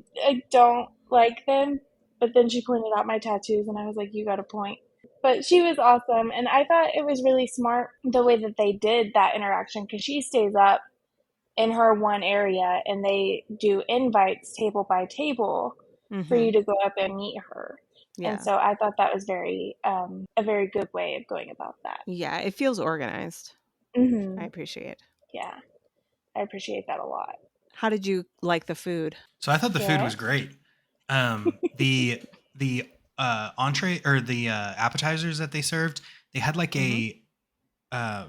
don't like them. But then she pointed out my tattoos, and I was like, you got a point. But she was awesome, and I thought it was really smart the way that they did that interaction, because she stays up in her one area, and they do invites table by table for you to go up and meet her. Yeah. And so I thought that was a very good way of going about that. Yeah, it feels organized. I appreciate. Yeah, I appreciate that a lot. How did you like the food? So I thought the food was great. The entree or the appetizers that they served, they had like a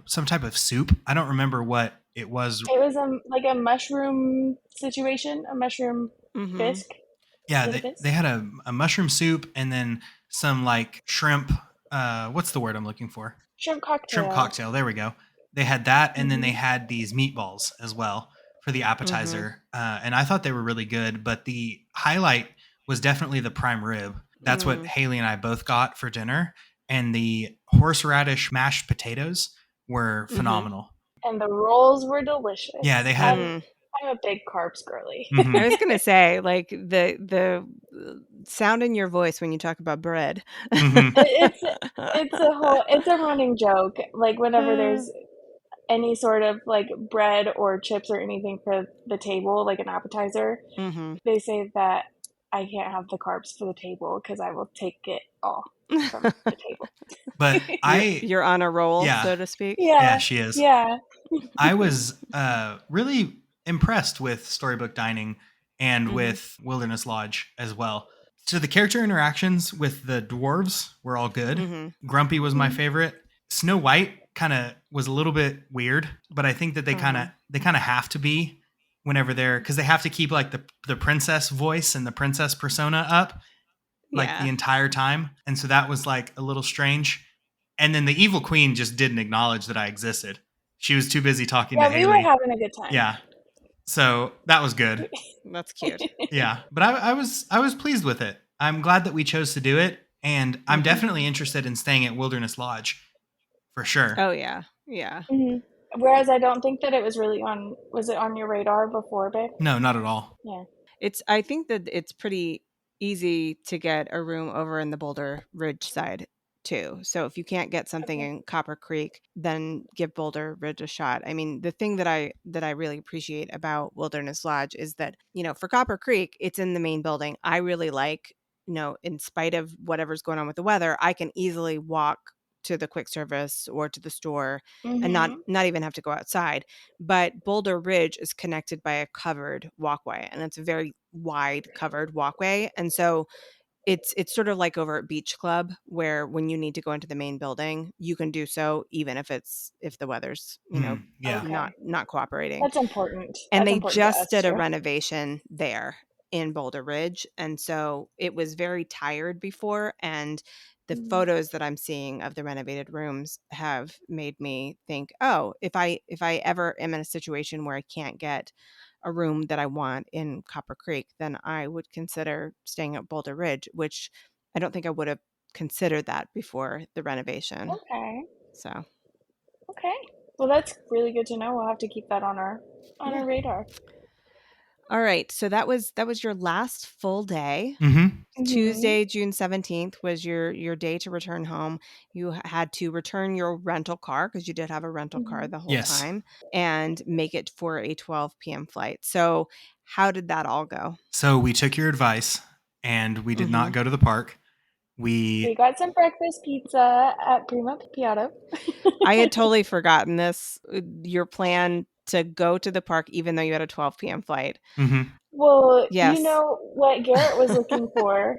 some type of soup. I don't remember what it was. It was like a mushroom situation, a mushroom bisque. Yeah, Is it a bisque? they had a mushroom soup and then some like shrimp. What's the word I'm looking for? Shrimp cocktail. Shrimp cocktail. There we go. They had that, and then they had these meatballs as well for the appetizer. And I thought they were really good, but the highlight was definitely the prime rib. That's what Haley and I both got for dinner. And the horseradish mashed potatoes were phenomenal. And the rolls were delicious. Yeah, they had. I'm a big carbs girly. I was gonna say, like the sound in your voice when you talk about bread. It's a running joke. Like whenever there's any sort of like bread or chips or anything for the table, like an appetizer, they say that I can't have the carbs for the table because I will take it all from the table. But you're on a roll, so to speak. Yeah, she is. Yeah. I was really impressed with Storybook Dining and with Wilderness Lodge as well. So the character interactions with the dwarves were all good. Grumpy was my favorite. Snow White kind of was a little bit weird, but I think that they kind of have to be whenever they're, because they have to keep like the princess voice and the princess persona up like the entire time. And so that was like a little strange. And then the evil queen just didn't acknowledge that I existed. She was too busy talking to Haley. Yeah, we were having a good time. Yeah. So that was good. That's cute. Yeah. But I was pleased with it. I'm glad that we chose to do it. And I'm definitely interested in staying at Wilderness Lodge for sure. Oh, yeah. Yeah. Whereas I don't think that it was really was it on your radar before, babe? No, not at all. Yeah. I think that it's pretty easy to get a room over in the Boulder Ridge side too. So if you can't get something in Copper Creek, then give Boulder Ridge a shot. I mean, the thing that I really appreciate about Wilderness Lodge is that, for Copper Creek, it's in the main building. I really like, in spite of whatever's going on with the weather, I can easily walk to the quick service or to the store and not even have to go outside. But Boulder Ridge is connected by a covered walkway, and it's a very wide covered walkway. And so it's sort of like over at Beach Club, where when you need to go into the main building, you can do so even if the weather's not cooperating. That's important. And they just did a renovation there in Boulder Ridge, and so it was very tired before, and the photos that I'm seeing of the renovated rooms have made me think, oh, if I ever am in a situation where I can't get a room that I want in Copper Creek, then I would consider staying at Boulder Ridge, which I don't think I would have considered that before the renovation. Okay. So. Okay. Well, that's really good to know. We'll have to keep that on our radar. All right. So that was your last full day. Tuesday, June 17th was your day to return home. You had to return your rental car, because you did have a rental car the whole time, and make it for a 12 p.m. flight. So how did that all go? So we took your advice and we did not go to the park. We got some breakfast pizza at Primo Picciato. I had totally forgotten this, your plan to go to the park even though you had a 12 p.m. flight. Well, you know what Garrett was looking for?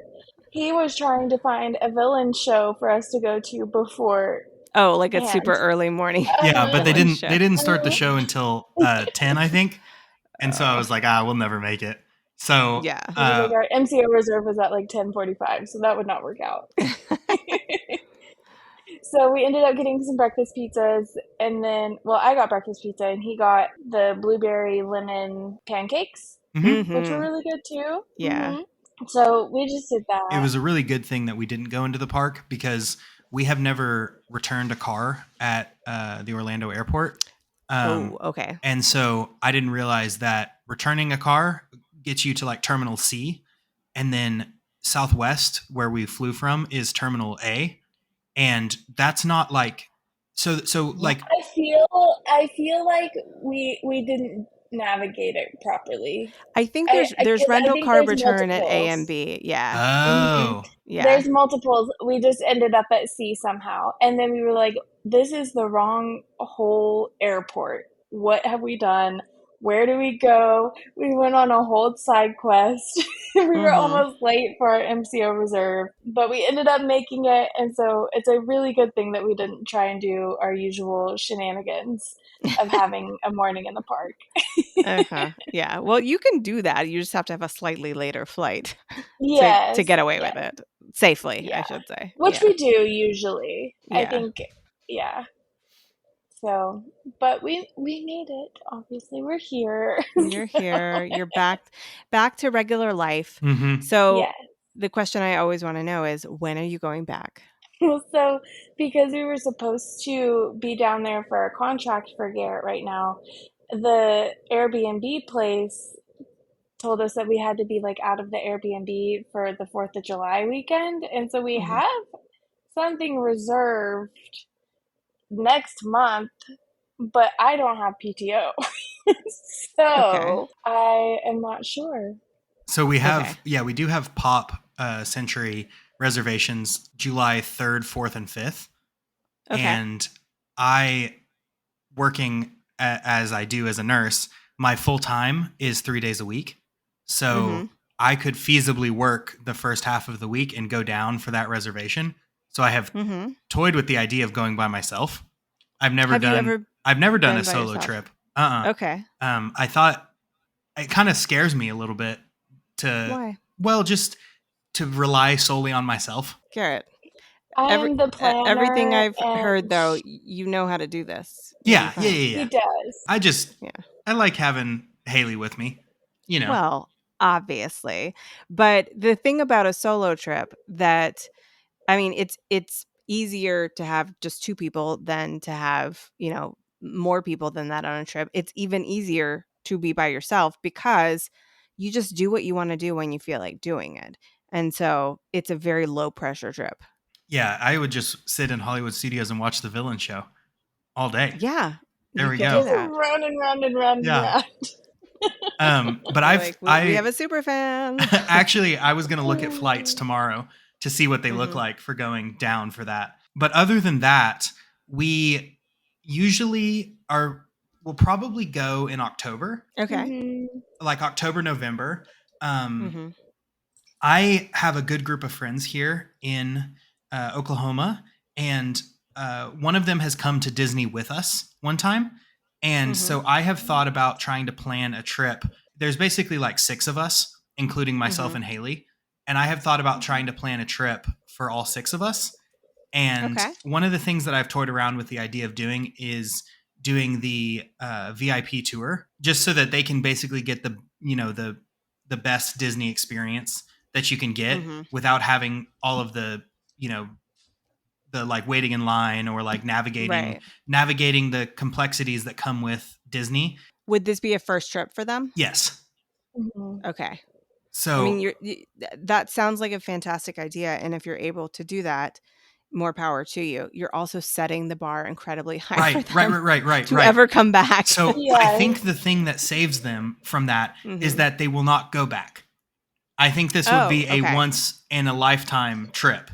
He was trying to find a villain show for us to go to before. Oh, like a super early morning. Yeah, but they didn't start the show until 10, I think. And so I was like, we'll never make it. So yeah, our MCO reserve was at like 10:45, so that would not work out. So we ended up getting some breakfast pizzas, and then, I got breakfast pizza, and he got the blueberry lemon pancakes, which were really good too. Yeah. So we just did that. It was a really good thing that we didn't go into the park, because we have never returned a car at the Orlando airport. Okay. And so I didn't realize that returning a car gets you to like Terminal C, and then Southwest, where we flew from, is Terminal A. And that's not like so like I feel like we didn't navigate it properly. I think there's rental car return at A and B. Yeah. Oh. Yeah. There's multiples. We just ended up at C somehow. And then we were like, this is the wrong whole airport. What have we done? where do we go? We went on a whole side quest. We were almost late for our MCO reserve, but we ended up making it. And so it's a really good thing that we didn't try and do our usual shenanigans of having a morning in the park. Yeah. Well, you can do that. You just have to have a slightly later flight Yes. to get away with it safely, I Yeah. should say. Which we do usually. I Yeah. think, yeah. So, but we made it. Obviously, we're here. You're here. You're back to regular life. Mm-hmm. So Yes. the question I always want to know is, when are you going back? So, because we were supposed to be down there for a contract for Garrett right now, the Airbnb place told us that we had to be like out of the Airbnb for the 4th of July weekend. And so we have something reserved next month, but I don't have PTO. So I am not sure. So we have, we do have Pop Century reservations July 3rd, 4th, and 5th. And I, working as I do as a nurse, my full time is 3 days a week. So I could feasibly work the first half of the week and go down for that reservation. So I have toyed with the idea of going by myself. I've never done a solo trip. I thought it kind of scares me a little bit just to rely solely on myself. Garrett, I'm the planner. Everything I've heard, though, you know how to do this. Yeah. He does. I like having Haley with me, you know. Well, obviously. But the thing about a solo trip it's easier to have just 2 people than to have, more people than that on a trip. It's even easier to be by yourself because you just do what you want to do when you feel like doing it. And so it's a very low pressure trip. Yeah, I would just sit in Hollywood Studios and watch The Villain Show all day. Yeah. There we go. Just run and run and run and run. But we have a super fan. Actually, I was going to look at flights tomorrow to see what they look like for going down for that. But other than that, we usually we'll probably go in October. Like October, November. I have a good group of friends here in Oklahoma, and one of them has come to Disney with us one time. And so I have thought about trying to plan a trip. There's basically like 6 of us, including myself and Haley. And I have thought about trying to plan a trip for all 6 of us. And one of the things that I've toyed around with the idea of doing is doing the VIP tour, just so that they can basically get the best Disney experience that you can get without having all of the like waiting in line or like navigating the complexities that come with Disney. Would this be a first trip for them? Yes. Okay. So that sounds like a fantastic idea. And if you're able to do that, more power to you. You're also setting the bar incredibly high for them to ever come back. So I think the thing that saves them from that is that they will not go back. I think this would be a once in a lifetime trip.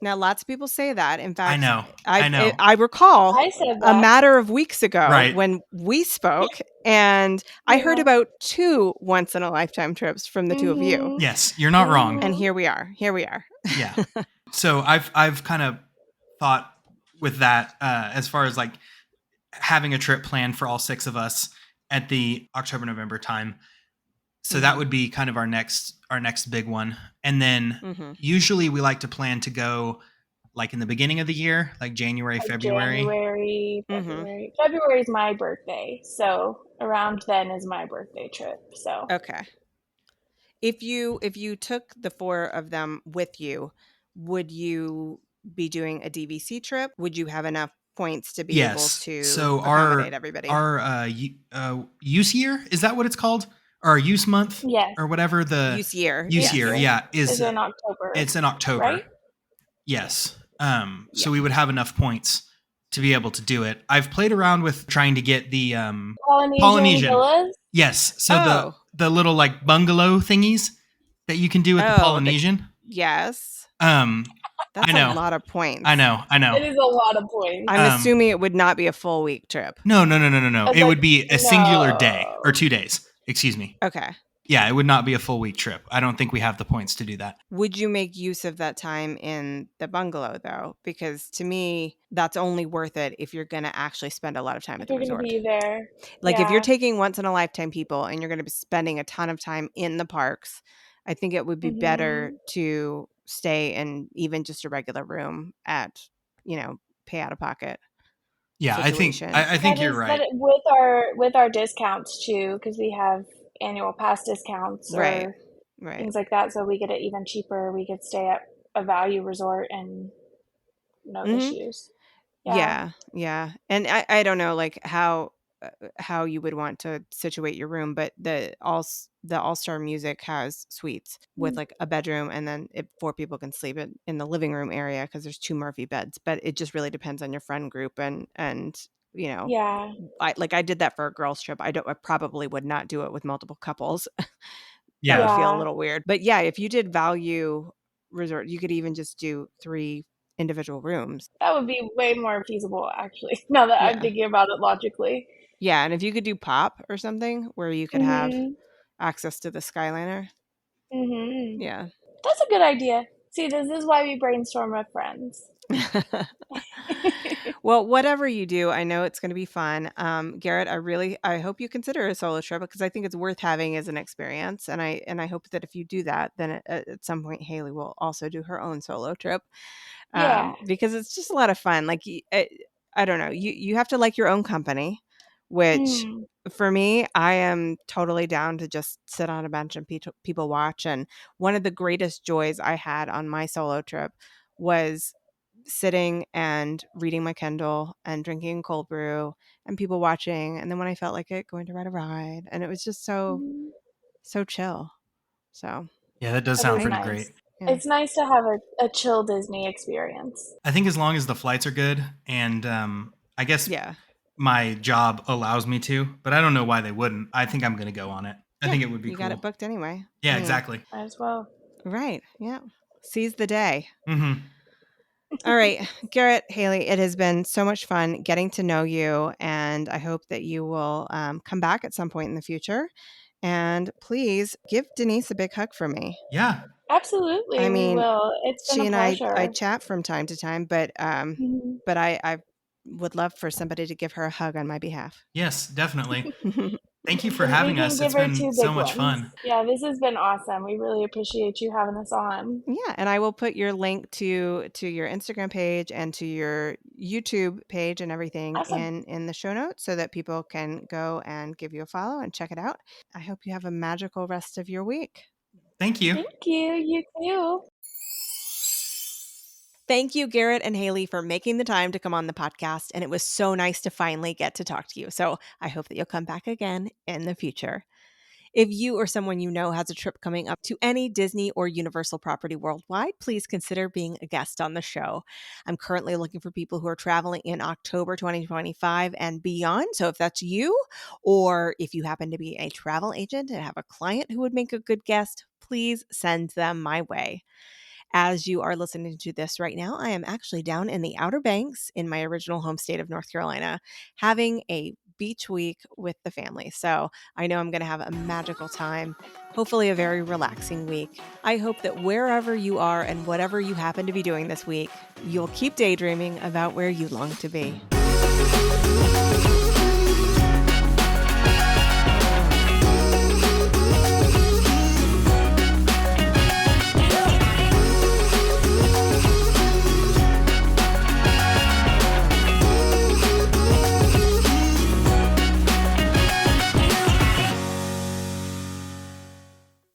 Now, lots of people say that. In fact, I know. I recall I said a matter of weeks ago when we spoke, and I heard about 2 once in a lifetime trips from the 2 of you. Yes, you're not wrong. And here we are. Yeah. So I've kind of thought with that as far as like having a trip planned for all 6 of us at the October, November time. So that would be kind of our next big one. And then usually we like to plan to go like in the beginning of the year, like January, February. February is my birthday. So around then is my birthday trip. So if you took the 4 of them with you, would you be doing a DVC trip? Would you have enough points to be able to accommodate everybody? Our use year, is that what it's called? Or use month, or whatever the use year, is in October. It's in October, right? Yes. So we would have enough points to be able to do it. I've played around with trying to get the Polynesian villas. Yes. So the little like bungalow thingies that you can do with the Polynesian. Yes. That's a lot of points. I know. It is a lot of points. I'm assuming it would not be a full week trip. No. It would be a singular day or 2 days. Excuse me. Okay. Yeah, it would not be a full week trip. I don't think we have the points to do that. Would you make use of that time in the bungalow, though? Because to me, that's only worth it if you're going to actually spend a lot of time at the resort. If you're going to be there. Like if you're taking once-in-a-lifetime people and you're going to be spending a ton of time in the parks, I think it would be better to stay in even just a regular room at, pay out of pocket. Yeah, situation. I think you're right. With our discounts too, because we have annual pass discounts or things like that, so we get it even cheaper. We could stay at a value resort and no issues. Yeah. And I don't know like how you would want to situate your room, but the All-Star Music has suites with like a bedroom, and then 4 people can sleep in the living room area because there's 2 Murphy beds. But it just really depends on your friend group and I did that for a girls trip. I probably would not do it with multiple couples. That would feel a little weird. But yeah, if you did value resort, you could even just do 3 individual rooms. That would be way more feasible, actually, now that I'm thinking about it logically. Yeah, and if you could do pop or something where you could have access to the Skyliner. Yeah. That's a good idea. See, this is why we brainstorm with friends. Well, whatever you do, I know it's going to be fun. Garrett, I hope you consider a solo trip because I think it's worth having as an experience. And I hope that if you do that, then at some point, Haley will also do her own solo trip. Because it's just a lot of fun. Like, I don't know, you have to like your own company, which for me, I am totally down to just sit on a bench and people watch. And one of the greatest joys I had on my solo trip was sitting and reading my Kindle and drinking cold brew and people watching. And then when I felt like it, going to ride a ride. And it was just so chill. So yeah, that does sound pretty great. Yeah. It's nice to have a chill Disney experience. I think as long as the flights are good and I guess my job allows me to, but I don't know why they wouldn't. I think I'm going to go on it. I think it would be cool. You got it booked anyway. Yeah, exactly. Might as well. Right. Yeah. Seize the day. All right, Garrett, Haley, it has been so much fun getting to know you, and I hope that you will come back at some point in the future. And please give Denise a big hug for me. Yeah. Absolutely. I mean, we will. It's been a pleasure. I chat from time to time, but I would love for somebody to give her a hug on my behalf. Yes, definitely. Thank you for having us. It's been so much fun. Yeah, this has been awesome. We really appreciate you having us on. Yeah, and I will put your link to your Instagram page and to your YouTube page and everything in the show notes so that people can go and give you a follow and check it out. I hope you have a magical rest of your week. Thank you. Thank you. You too. Thank you, Garrett and Haley, for making the time to come on the podcast. And it was so nice to finally get to talk to you. So I hope that you'll come back again in the future. If you or someone you know has a trip coming up to any Disney or Universal property worldwide, please consider being a guest on the show. I'm currently looking for people who are traveling in October 2025 and beyond. So if that's you, or if you happen to be a travel agent and have a client who would make a good guest, please send them my way. As you are listening to this right now, I am actually down in the Outer Banks in my original home state of North Carolina, having a beach week with the family. So I know I'm going to have a magical time, hopefully a very relaxing week. I hope that wherever you are and whatever you happen to be doing this week, you'll keep daydreaming about where you long to be.